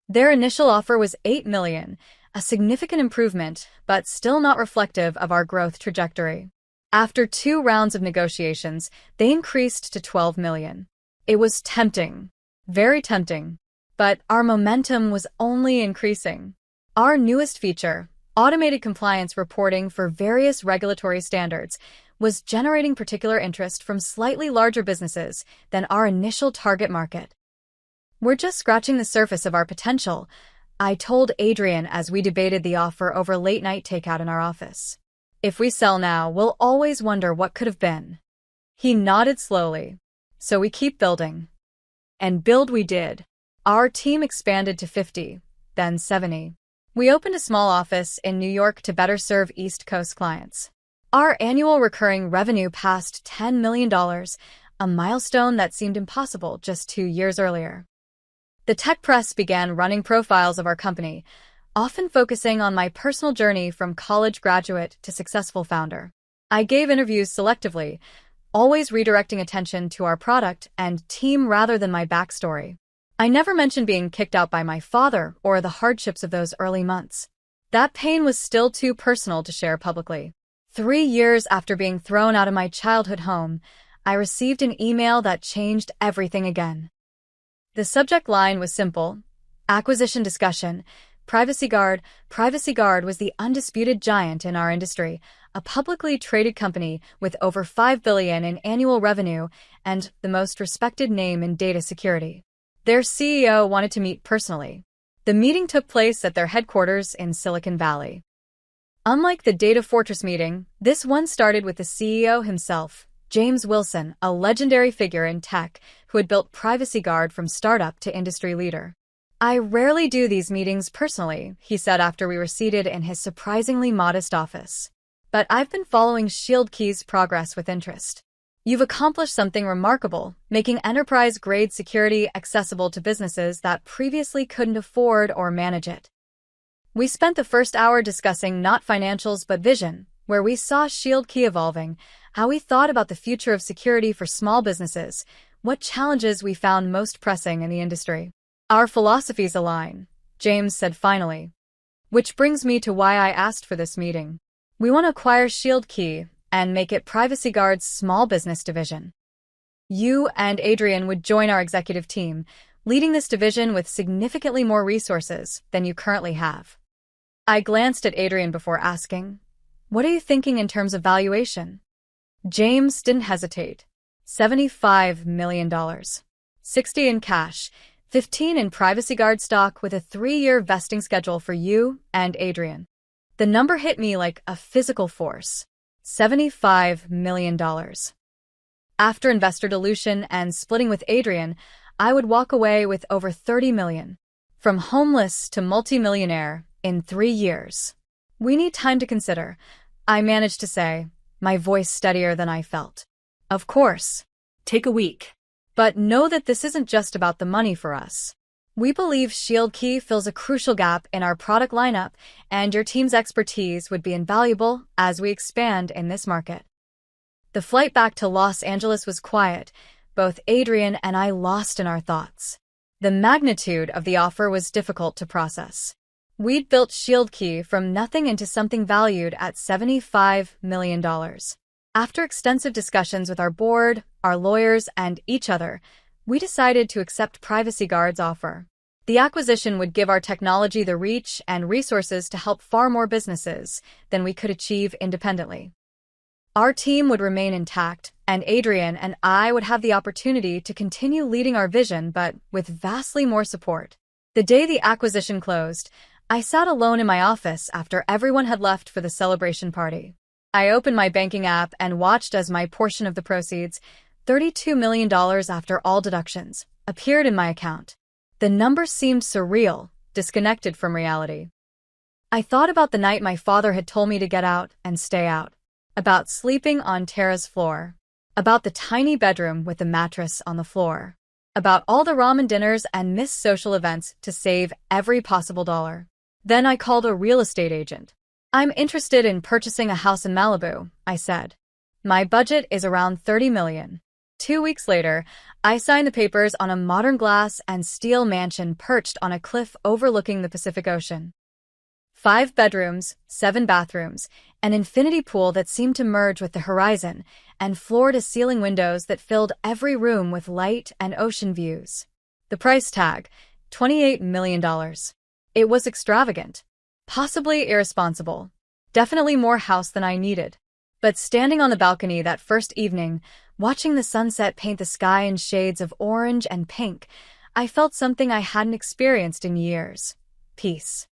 Their initial offer was $8 million, a significant improvement, but still not reflective of our growth trajectory. After 2 rounds of negotiations, they increased to $12 million. It was tempting, very tempting, but our momentum was only increasing. Our newest feature, automated compliance reporting for various regulatory standards, was generating particular interest from slightly larger businesses than our initial target market. We're just scratching the surface of our potential, I told Adrian as we debated the offer over late-night takeout in our office. If we sell now, we'll always wonder what could have been. He nodded slowly. So we keep building. And build we did. Our team expanded to 50, then 70. We opened a small office in New York to better serve East Coast clients. Our annual recurring revenue passed $10 million, a milestone that seemed impossible just 2 years earlier. The tech press began running profiles of our company, often focusing on my personal journey from college graduate to successful founder. I gave interviews selectively, always redirecting attention to our product and team rather than my backstory. I never mentioned being kicked out by my father or the hardships of those early months. That pain was still too personal to share publicly. 3 years after being thrown out of my childhood home, I received an email that changed everything again. The subject line was simple: acquisition discussion. Privacy Guard. Privacy Guard was the undisputed giant in our industry, a publicly traded company with over $5 billion in annual revenue and the most respected name in data security. Their CEO wanted to meet personally. The meeting took place at their headquarters in Silicon Valley. Unlike the Data Fortress meeting, this one started with the CEO himself, James Wilson, a legendary figure in tech who had built Privacy Guard from startup to industry leader. I rarely do these meetings personally, he said after we were seated in his surprisingly modest office. But I've been following ShieldKey's progress with interest. You've accomplished something remarkable, making enterprise-grade security accessible to businesses that previously couldn't afford or manage it. We spent the first hour discussing not financials but vision, where we saw ShieldKey evolving, how we thought about the future of security for small businesses, what challenges we found most pressing in the industry. Our philosophies align, James said finally. Which brings me to why I asked for this meeting. We want to acquire ShieldKey and make it Privacy Guard's small business division. You and Adrian would join our executive team, leading this division with significantly more resources than you currently have. I glanced at Adrian before asking, "What are you thinking in terms of valuation?" James didn't hesitate. $75 million. 60 in cash, 15 in Privacy Guard stock with a 3-year vesting schedule for you and Adrian. The number hit me like a physical force. $75 million. After investor dilution and splitting with Adrian, I would walk away with over $30 million. From homeless to multimillionaire in 3 years. We need time to consider, I managed to say, my voice steadier than I felt. Of course. Take a week. But know that this isn't just about the money for us. We believe ShieldKey fills a crucial gap in our product lineup, and your team's expertise would be invaluable as we expand in this market. The flight back to Los Angeles was quiet. Both Adrian and I lost in our thoughts. The magnitude of the offer was difficult to process. We'd built ShieldKey from nothing into something valued at $75 million. After extensive discussions with our board, our lawyers, and each other, we decided to accept Privacy Guard's offer. The acquisition would give our technology the reach and resources to help far more businesses than we could achieve independently. Our team would remain intact, and Adrian and I would have the opportunity to continue leading our vision, but with vastly more support. The day the acquisition closed, I sat alone in my office after everyone had left for the celebration party. I opened my banking app and watched as my portion of the proceeds, $32 million after all deductions, appeared in my account. The number seemed surreal, disconnected from reality. I thought about the night my father had told me to get out and stay out, about sleeping on Tara's floor, about the tiny bedroom with the mattress on the floor, about all the ramen dinners and missed social events to save every possible dollar. Then I called a real estate agent. "I'm interested in purchasing a house in Malibu," I said. "My budget is around $30 million. 2 weeks later, I signed the papers on a modern glass and steel mansion perched on a cliff overlooking the Pacific Ocean. 5 bedrooms, 7 bathrooms, an infinity pool that seemed to merge with the horizon, and floor-to-ceiling windows that filled every room with light and ocean views. The price tag, $28 million. It was extravagant, possibly irresponsible, definitely more house than I needed. But standing on the balcony that first evening, watching the sunset paint the sky in shades of orange and pink, I felt something I hadn't experienced in years: peace.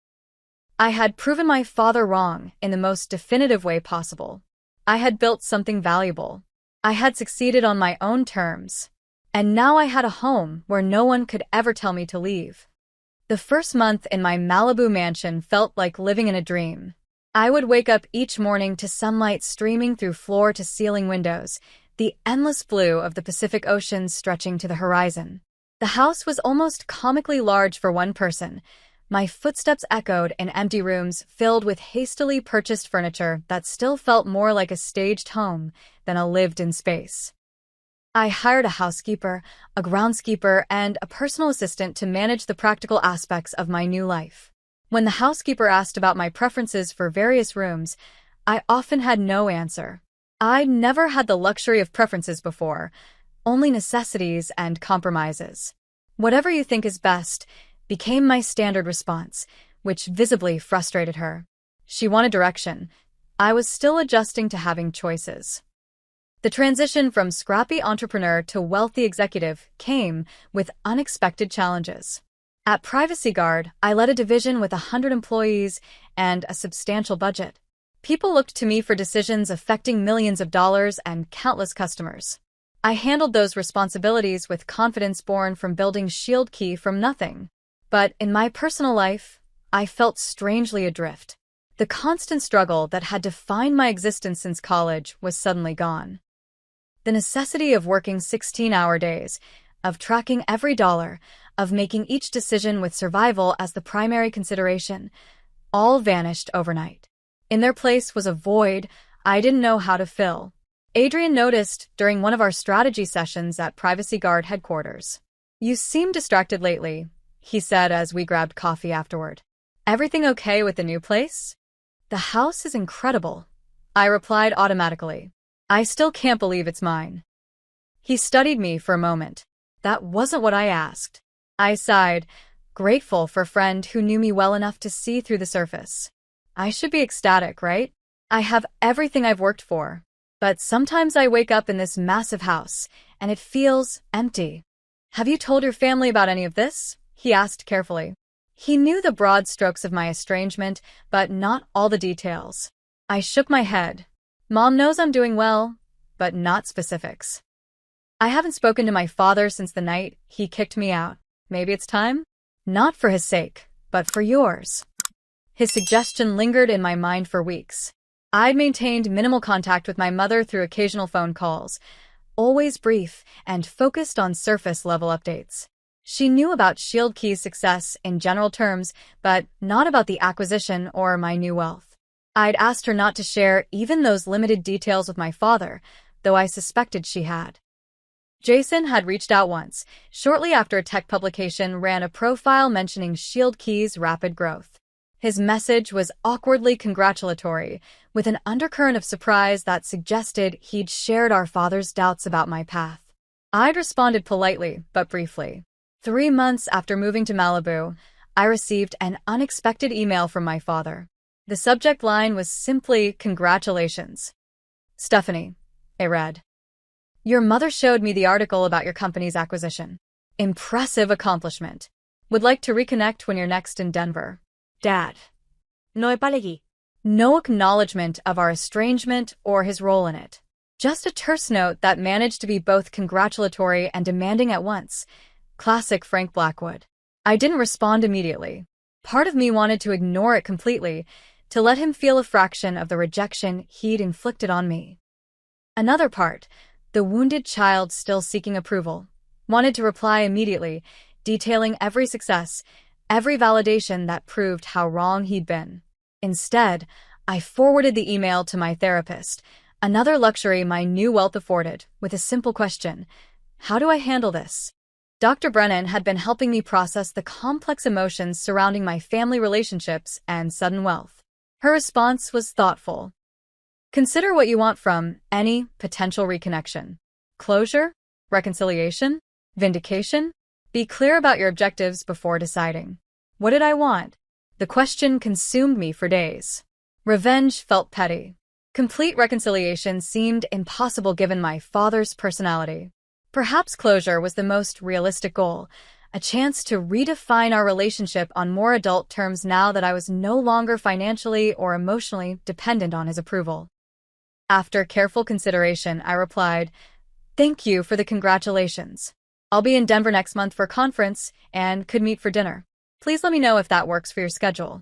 I had proven my father wrong in the most definitive way possible. I had built something valuable. I had succeeded on my own terms. And now I had a home where no one could ever tell me to leave. The first month in my Malibu mansion felt like living in a dream. I would wake up each morning to sunlight streaming through floor-to-ceiling windows, the endless blue of the Pacific Ocean stretching to the horizon. The house was almost comically large for one person. My footsteps echoed in empty rooms filled with hastily purchased furniture that still felt more like a staged home than a lived-in space. I hired a housekeeper, a groundskeeper, and a personal assistant to manage the practical aspects of my new life. When the housekeeper asked about my preferences for various rooms, I often had no answer. I'd never had the luxury of preferences before, only necessities and compromises. "Whatever you think is best," became my standard response, which visibly frustrated her. She wanted direction. I was still adjusting to having choices. The transition from scrappy entrepreneur to wealthy executive came with unexpected challenges. At Privacy Guard, I led a division with 100 employees and a substantial budget. People looked to me for decisions affecting millions of dollars and countless customers. I handled those responsibilities with confidence born from building ShieldKey from nothing. But in my personal life, I felt strangely adrift. The constant struggle that had defined my existence since college was suddenly gone. The necessity of working 16-hour days, of tracking every dollar, of making each decision with survival as the primary consideration, all vanished overnight. In their place was a void I didn't know how to fill. Adrian noticed during one of our strategy sessions at Privacy Guard headquarters. "You seem distracted lately," he said as we grabbed coffee afterward. "Everything okay with the new place?" "The house is incredible," I replied automatically. "I still can't believe it's mine." He studied me for a moment. "That wasn't what I asked." I sighed, grateful for a friend who knew me well enough to see through the surface. "I should be ecstatic, right? I have everything I've worked for. But sometimes I wake up in this massive house, and it feels empty." "Have you told your family about any of this?" he asked carefully. He knew the broad strokes of my estrangement, but not all the details. I shook my head. "Mom knows I'm doing well, but not specifics." "I haven't spoken to my father since the night he kicked me out. Maybe it's time? Not for his sake, but for yours." His suggestion lingered in my mind for weeks. I'd maintained minimal contact with my mother through occasional phone calls, always brief and focused on surface-level updates. She knew about ShieldKey's success in general terms, but not about the acquisition or my new wealth. I'd asked her not to share even those limited details with my father, though I suspected she had. Jason had reached out once, shortly after a tech publication ran a profile mentioning ShieldKey's rapid growth. His message was awkwardly congratulatory, with an undercurrent of surprise that suggested he'd shared our father's doubts about my path. I'd responded politely, but briefly. 3 months after moving to Malibu, I received an unexpected email from my father. The subject line was simply "Congratulations." Stephanie, it read. Your mother showed me the article about your company's acquisition. Impressive accomplishment. Would like to reconnect when you're next in Denver. Dad. No palagi. No acknowledgement of our estrangement or his role in it. Just a terse note that managed to be both congratulatory and demanding at once. Classic Frank Blackwood. I didn't respond immediately. Part of me wanted to ignore it completely, to let him feel a fraction of the rejection he'd inflicted on me. Another part, the wounded child still seeking approval, wanted to reply immediately, detailing every success, every validation that proved how wrong he'd been. Instead, I forwarded the email to my therapist, another luxury my new wealth afforded, with a simple question: how do I handle this? Dr. Brennan had been helping me process the complex emotions surrounding my family relationships and sudden wealth. Her response was thoughtful. Consider what you want from any potential reconnection. Closure? Reconciliation? Vindication? Be clear about your objectives before deciding. What did I want? The question consumed me for days. Revenge felt petty. Complete reconciliation seemed impossible given my father's personality. Perhaps closure was the most realistic goal, a chance to redefine our relationship on more adult terms now that I was no longer financially or emotionally dependent on his approval. After careful consideration, I replied, "Thank you for the congratulations. I'll be in Denver next month for a conference and could meet for dinner. Please let me know if that works for your schedule."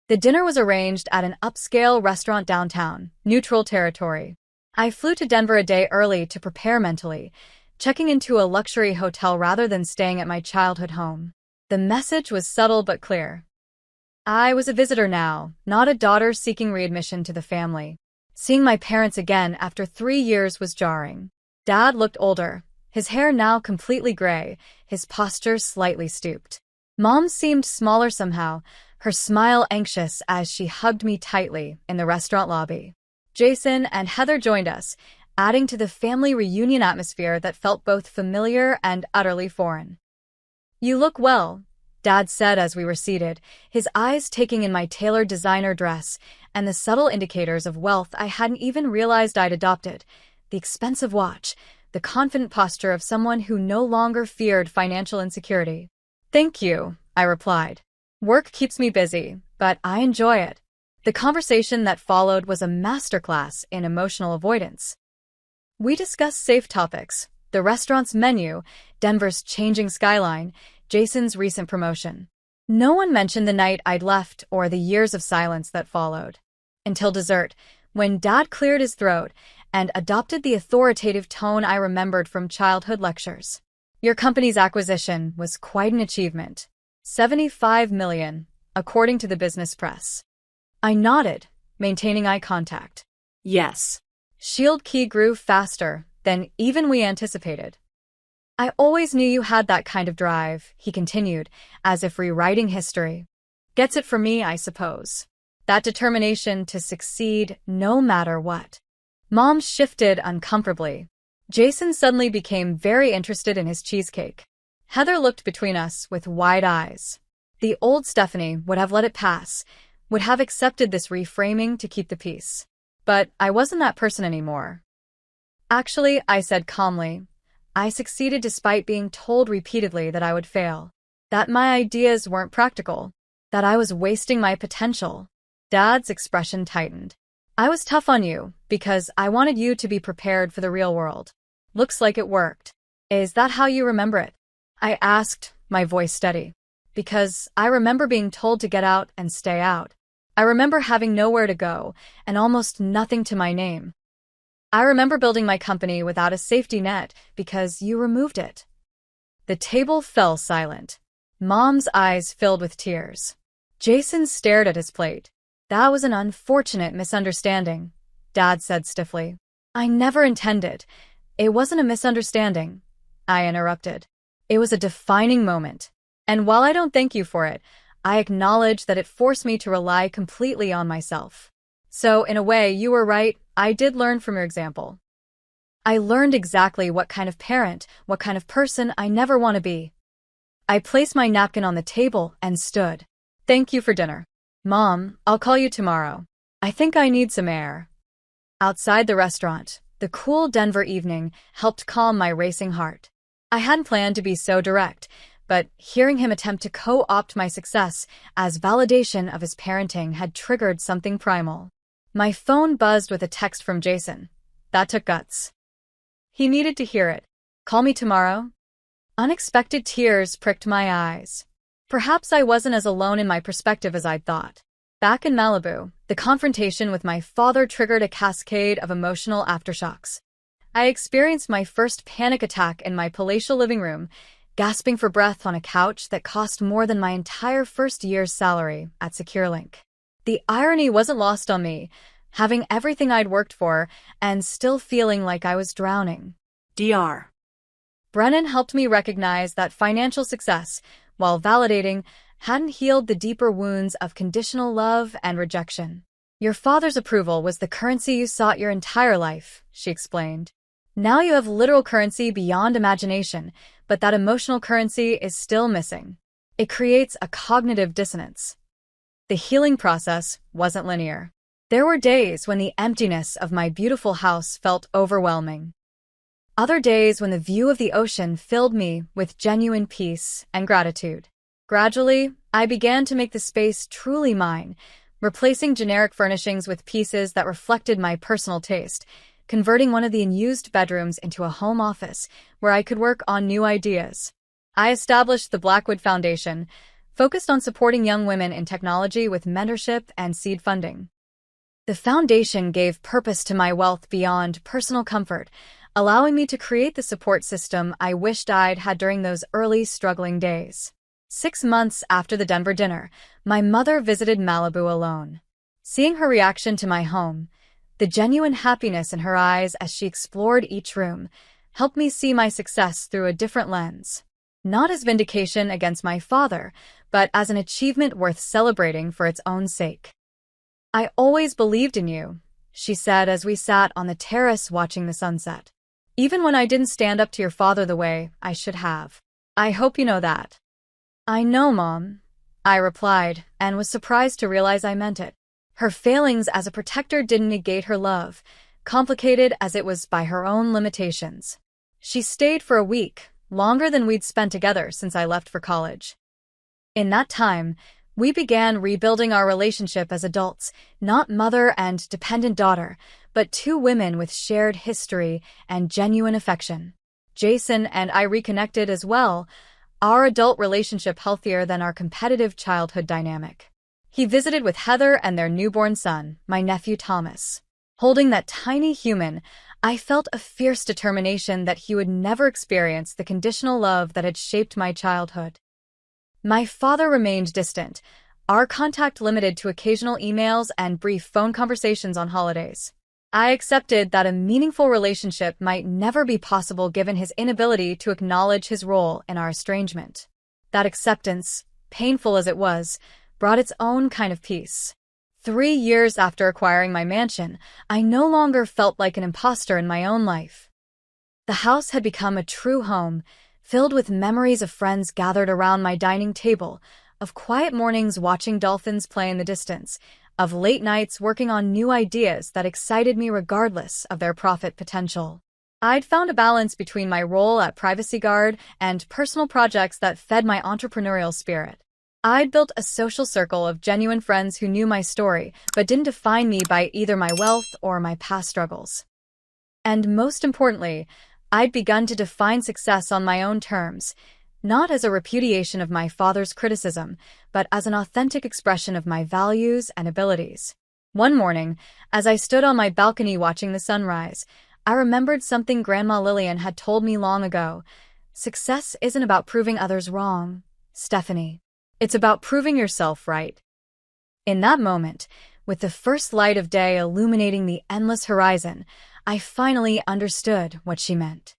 The dinner was arranged at an upscale restaurant downtown, neutral territory. I flew to Denver a day early to prepare mentally, checking into a luxury hotel rather than staying at my childhood home. The message was subtle but clear. I was a visitor now, not a daughter seeking readmission to the family. Seeing my parents again after 3 years was jarring. Dad looked older, his hair now completely gray, his posture slightly stooped. Mom seemed smaller somehow, her smile anxious as she hugged me tightly in the restaurant lobby. Jason and Heather joined us, adding to the family reunion atmosphere that felt both familiar and utterly foreign. "You look well," Dad said as we were seated, his eyes taking in my tailored designer dress and the subtle indicators of wealth I hadn't even realized I'd adopted: the expensive watch, the confident posture of someone who no longer feared financial insecurity. "Thank you," I replied. "Work keeps me busy, but I enjoy it." The conversation that followed was a masterclass in emotional avoidance. We discussed safe topics: the restaurant's menu, Denver's changing skyline, Jason's recent promotion. No one mentioned the night I'd left or the years of silence that followed. Until dessert, when Dad cleared his throat and adopted the authoritative tone I remembered from childhood lectures. "Your company's acquisition was quite an achievement. $75 million, according to the business press." I nodded, maintaining eye contact. Yes. Shield key grew faster than even we anticipated. "I always knew you had that kind of drive," he continued, as if rewriting history. "Gets it from me, I suppose. That determination to succeed no matter what." Mom shifted uncomfortably. Jason suddenly became very interested in his cheesecake. Heather looked between us with wide eyes. The old Stephanie would have let it pass, would have accepted this reframing to keep the peace. But I wasn't that person anymore. "Actually," I said calmly, "I succeeded despite being told repeatedly that I would fail, that my ideas weren't practical, that I was wasting my potential." Dad's expression tightened. "I was tough on you because I wanted you to be prepared for the real world. Looks like it worked. Is that how you remember it?" I asked, my voice steady. "Because I remember being told to get out and stay out. I remember having nowhere to go and almost nothing to my name. I remember building my company without a safety net because you removed it." The table fell silent. Mom's eyes filled with tears. Jason stared at his plate. "That was an unfortunate misunderstanding," Dad said stiffly. "I never intended. It wasn't a misunderstanding," I interrupted. "It was a defining moment. And while I don't thank you for it, I acknowledge that it forced me to rely completely on myself. So, in a way, you were right. I did learn from your example. I learned exactly what kind of parent, what kind of person I never want to be." I placed my napkin on the table and stood. "Thank you for dinner. Mom, I'll call you tomorrow. I think I need some air." Outside the restaurant, the cool Denver evening helped calm my racing heart. I hadn't planned to be so direct, but hearing him attempt to co-opt my success as validation of his parenting had triggered something primal. My phone buzzed with a text from Jason. That took guts. He needed to hear it. Call me tomorrow? Unexpected tears pricked my eyes. Perhaps I wasn't as alone in my perspective as I'd thought. Back in Malibu, the confrontation with my father triggered a cascade of emotional aftershocks. I experienced my first panic attack in my palatial living room, gasping for breath on a couch that cost more than my entire first year's salary at SecureLink. The irony wasn't lost on me, having everything I'd worked for and still feeling like I was drowning. Dr. Brennan helped me recognize that financial success, while validating, hadn't healed the deeper wounds of conditional love and rejection. Your father's approval was the currency you sought your entire life, she explained. Now you have literal currency beyond imagination, but that emotional currency is still missing. It creates a cognitive dissonance. The healing process wasn't linear. There were days when the emptiness of my beautiful house felt overwhelming. Other days when the view of the ocean filled me with genuine peace and gratitude. Gradually, I began to make the space truly mine, replacing generic furnishings with pieces that reflected my personal taste, converting one of the unused bedrooms into a home office where I could work on new ideas. I established the Blackwood Foundation, focused on supporting young women in technology with mentorship and seed funding. The foundation gave purpose to my wealth beyond personal comfort, allowing me to create the support system I wished I'd had during those early struggling days. 6 months after the Denver dinner, my mother visited Malibu alone. Seeing her reaction to my home, the genuine happiness in her eyes as she explored each room, helped me see my success through a different lens. Not as vindication against my father, but as an achievement worth celebrating for its own sake. I always believed in you, she said as we sat on the terrace watching the sunset. Even when I didn't stand up to your father the way I should have. I hope you know that. I know, Mom, I replied, and was surprised to realize I meant it. Her failings as a protector didn't negate her love, complicated as it was by her own limitations. She stayed for a week, longer than we'd spent together since I left for college. In that time, we began rebuilding our relationship as adults, not mother and dependent daughter, but two women with shared history and genuine affection. Jason and I reconnected as well, our adult relationship healthier than our competitive childhood dynamic. He visited with Heather and their newborn son, my nephew Thomas. Holding that tiny human, I felt a fierce determination that he would never experience the conditional love that had shaped my childhood. My father remained distant, our contact limited to occasional emails and brief phone conversations on holidays. I accepted that a meaningful relationship might never be possible given his inability to acknowledge his role in our estrangement. That acceptance, painful as it was, brought its own kind of peace. 3 years after acquiring my mansion, I no longer felt like an imposter in my own life. The house had become a true home, filled with memories of friends gathered around my dining table, of quiet mornings watching dolphins play in the distance, of late nights working on new ideas that excited me regardless of their profit potential. I'd found a balance between my role at Privacy Guard and personal projects that fed my entrepreneurial spirit. I'd built a social circle of genuine friends who knew my story, but didn't define me by either my wealth or my past struggles. And most importantly, I'd begun to define success on my own terms, not as a repudiation of my father's criticism, but as an authentic expression of my values and abilities. One morning, as I stood on my balcony watching the sunrise, I remembered something Grandma Lillian had told me long ago. Success isn't about proving others wrong, Stephanie. It's about proving yourself right. In that moment, with the first light of day illuminating the endless horizon, I finally understood what she meant.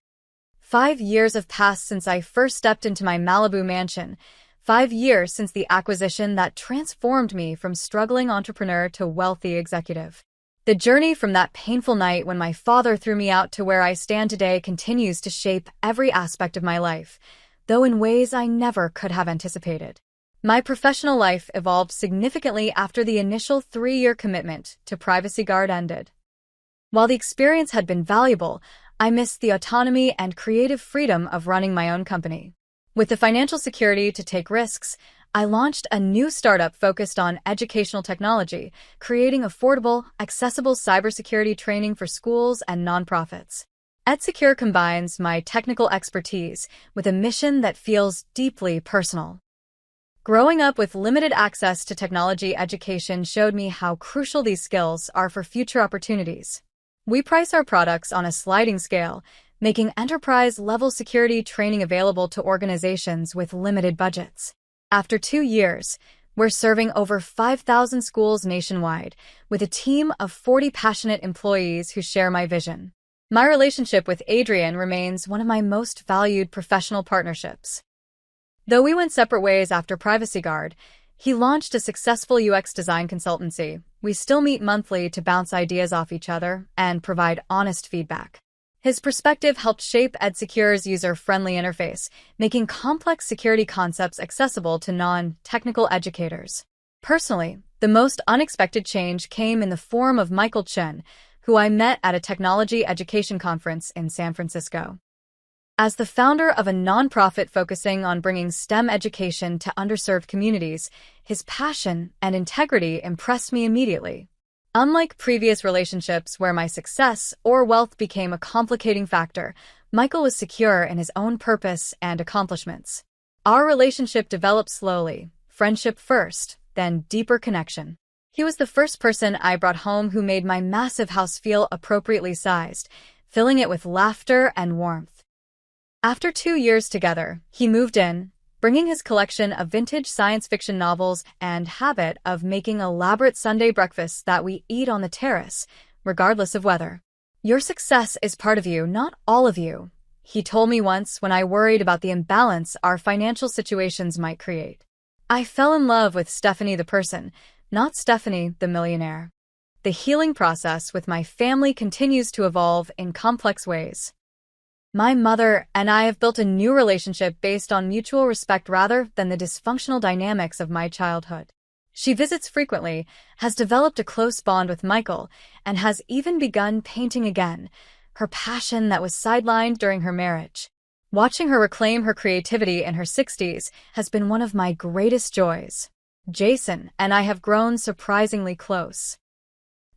5 years have passed since I first stepped into my Malibu mansion, 5 years since the acquisition that transformed me from struggling entrepreneur to wealthy executive. The journey from that painful night when my father threw me out to where I stand today continues to shape every aspect of my life, though in ways I never could have anticipated. My professional life evolved significantly after the initial 3-year commitment to Privacy Guard ended. While the experience had been valuable, I missed the autonomy and creative freedom of running my own company. With the financial security to take risks, I launched a new startup focused on educational technology, creating affordable, accessible cybersecurity training for schools and nonprofits. EdSecure combines my technical expertise with a mission that feels deeply personal. Growing up with limited access to technology education showed me how crucial these skills are for future opportunities. We price our products on a sliding scale, making enterprise-level security training available to organizations with limited budgets. After 2 years, we're serving over 5,000 schools nationwide, with a team of 40 passionate employees who share my vision. My relationship with Adrian remains one of my most valued professional partnerships. Though we went separate ways after Privacy Guard, he launched a successful UX design consultancy. We still meet monthly to bounce ideas off each other and provide honest feedback. His perspective helped shape EdSecure's user-friendly interface, making complex security concepts accessible to non-technical educators. Personally, the most unexpected change came in the form of Michael Chen, who I met at a technology education conference in San Francisco. As the founder of a nonprofit focusing on bringing STEM education to underserved communities, his passion and integrity impressed me immediately. Unlike previous relationships where my success or wealth became a complicating factor, Michael was secure in his own purpose and accomplishments. Our relationship developed slowly, friendship first, then deeper connection. He was the first person I brought home who made my massive house feel appropriately sized, filling it with laughter and warmth. After 2 years together, he moved in, bringing his collection of vintage science fiction novels and habit of making elaborate Sunday breakfasts that we eat on the terrace, regardless of weather. "Your success is part of you, not all of you," he told me once when I worried about the imbalance our financial situations might create. I fell in love with Stephanie the person, not Stephanie the millionaire. The healing process with my family continues to evolve in complex ways. My mother and I have built a new relationship based on mutual respect rather than the dysfunctional dynamics of my childhood. She visits frequently, has developed a close bond with Michael, and has even begun painting again, her passion that was sidelined during her marriage. Watching her reclaim her creativity in her 60s has been one of my greatest joys. Jason and I have grown surprisingly close.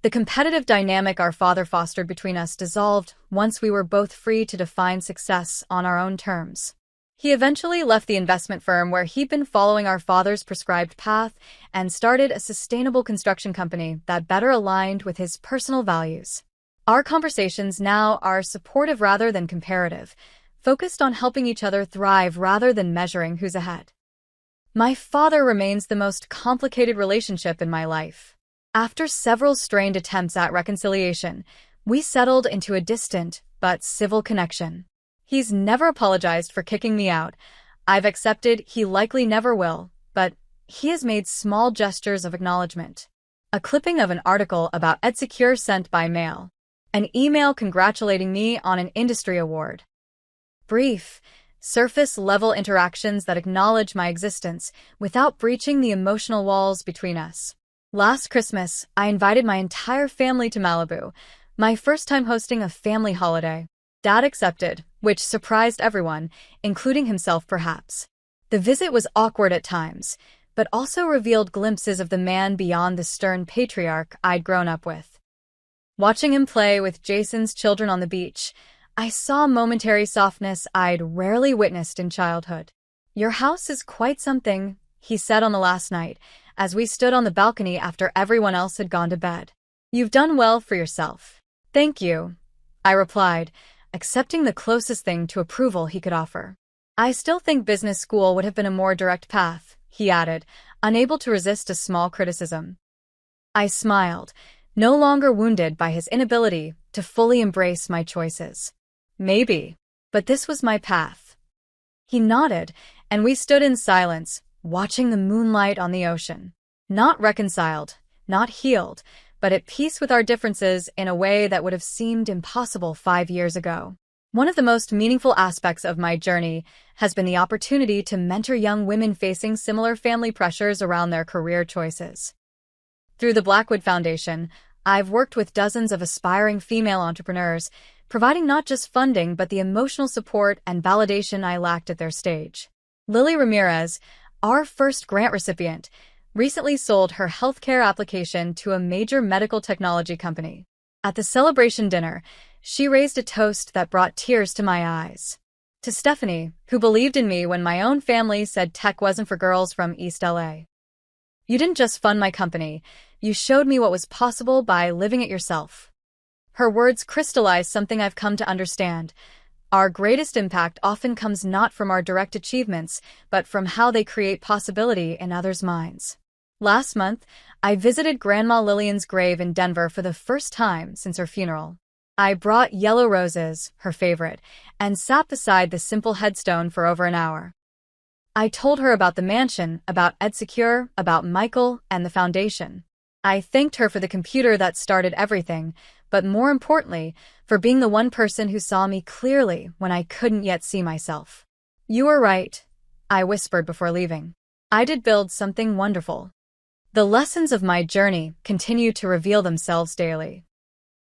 The competitive dynamic our father fostered between us dissolved once we were both free to define success on our own terms. He eventually left the investment firm where he'd been following our father's prescribed path and started a sustainable construction company that better aligned with his personal values. Our conversations now are supportive rather than comparative, focused on helping each other thrive rather than measuring who's ahead. My father remains the most complicated relationship in my life. After several strained attempts at reconciliation, we settled into a distant but civil connection. He's never apologized for kicking me out. I've accepted he likely never will, but he has made small gestures of acknowledgement. A clipping of an article about EdSecure sent by mail. An email congratulating me on an industry award. Brief, surface-level interactions that acknowledge my existence without breaching the emotional walls between us. Last Christmas, I invited my entire family to Malibu, my first time hosting a family holiday. Dad accepted, which surprised everyone, including himself perhaps. The visit was awkward at times, but also revealed glimpses of the man beyond the stern patriarch I'd grown up with. Watching him play with Jason's children on the beach, I saw momentary softness I'd rarely witnessed in childhood. "Your house is quite something," he said on the last night, as we stood on the balcony after everyone else had gone to bed. "You've done well for yourself." "Thank you," I replied, accepting the closest thing to approval he could offer. "I still think business school would have been a more direct path," he added, unable to resist a small criticism. I smiled, no longer wounded by his inability to fully embrace my choices. "Maybe, but this was my path." He nodded, and we stood in silence, watching the moonlight on the ocean. Not reconciled, not healed, but at peace with our differences in a way that would have seemed impossible 5 years ago. One of the most meaningful aspects of my journey has been the opportunity to mentor young women facing similar family pressures around their career choices. Through the Blackwood Foundation, I've worked with dozens of aspiring female entrepreneurs, providing not just funding but the emotional support and validation I lacked at their stage. Lily Ramirez, our first grant recipient, recently sold her healthcare application to a major medical technology company. At the celebration dinner, she raised a toast that brought tears to my eyes. To Stephanie, who believed in me when my own family said tech wasn't for girls from East LA. You didn't just fund my company, you showed me what was possible by living it yourself. Her words crystallized something I've come to understand. Our greatest impact often comes not from our direct achievements, but from how they create possibility in others' minds. Last month, I visited Grandma Lillian's grave in Denver for the first time since her funeral. I brought yellow roses, her favorite, and sat beside the simple headstone for over an hour. I told her about the mansion, about EdSecure, about Michael, and the foundation. I thanked her for the computer that started everything, but more importantly, for being the one person who saw me clearly when I couldn't yet see myself. You were right, I whispered before leaving. I did build something wonderful. The lessons of my journey continue to reveal themselves daily.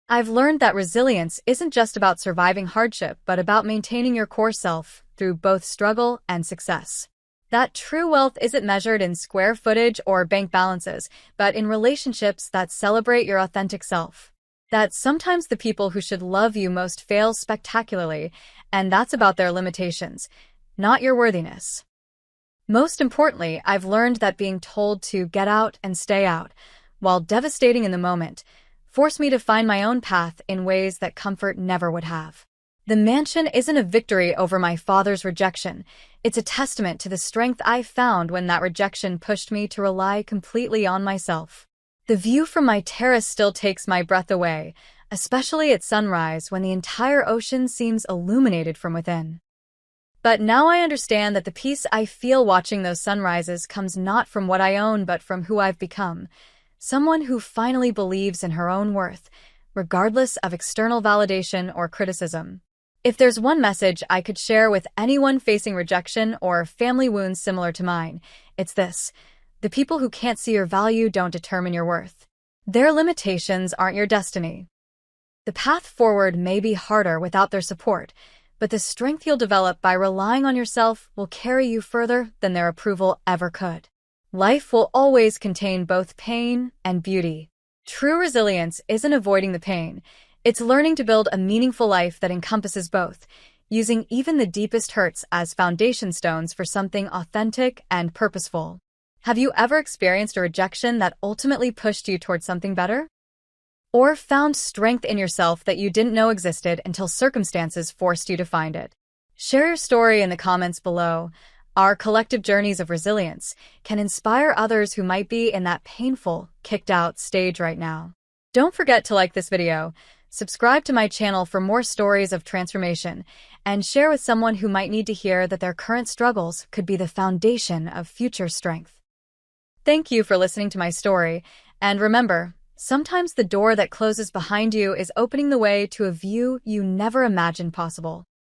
I've learned that resilience isn't just about surviving hardship, but about maintaining your core self through both struggle and success. That true wealth isn't measured in square footage or bank balances, but in relationships that celebrate your authentic self. That sometimes the people who should love you most fail spectacularly, and that's about their limitations, not your worthiness. Most importantly, I've learned that being told to get out and stay out, while devastating in the moment, forced me to find my own path in ways that comfort never would have. The mansion isn't a victory over my father's rejection. It's a testament to the strength I found when that rejection pushed me to rely completely on myself. The view from my terrace still takes my breath away, especially at sunrise when the entire ocean seems illuminated from within. But now I understand that the peace I feel watching those sunrises comes not from what I own but from who I've become. Someone who finally believes in her own worth, regardless of external validation or criticism. If there's one message I could share with anyone facing rejection or family wounds similar to mine, it's this. The people who can't see your value don't determine your worth. Their limitations aren't your destiny. The path forward may be harder without their support, but the strength you'll develop by relying on yourself will carry you further than their approval ever could. Life will always contain both pain and beauty. True resilience isn't avoiding the pain. It's learning to build a meaningful life that encompasses both, using even the deepest hurts as foundation stones for something authentic and purposeful. Have you ever experienced a rejection that ultimately pushed you towards something better? Or found strength in yourself that you didn't know existed until circumstances forced you to find it? Share your story in the comments below. Our collective journeys of resilience can inspire others who might be in that painful, kicked-out stage right now. Don't forget to like this video, subscribe to my channel for more stories of transformation, and share with someone who might need to hear that their current struggles could be the foundation of future strength. Thank you for listening to my story, and remember, sometimes the door that closes behind you is opening the way to a view you never imagined possible.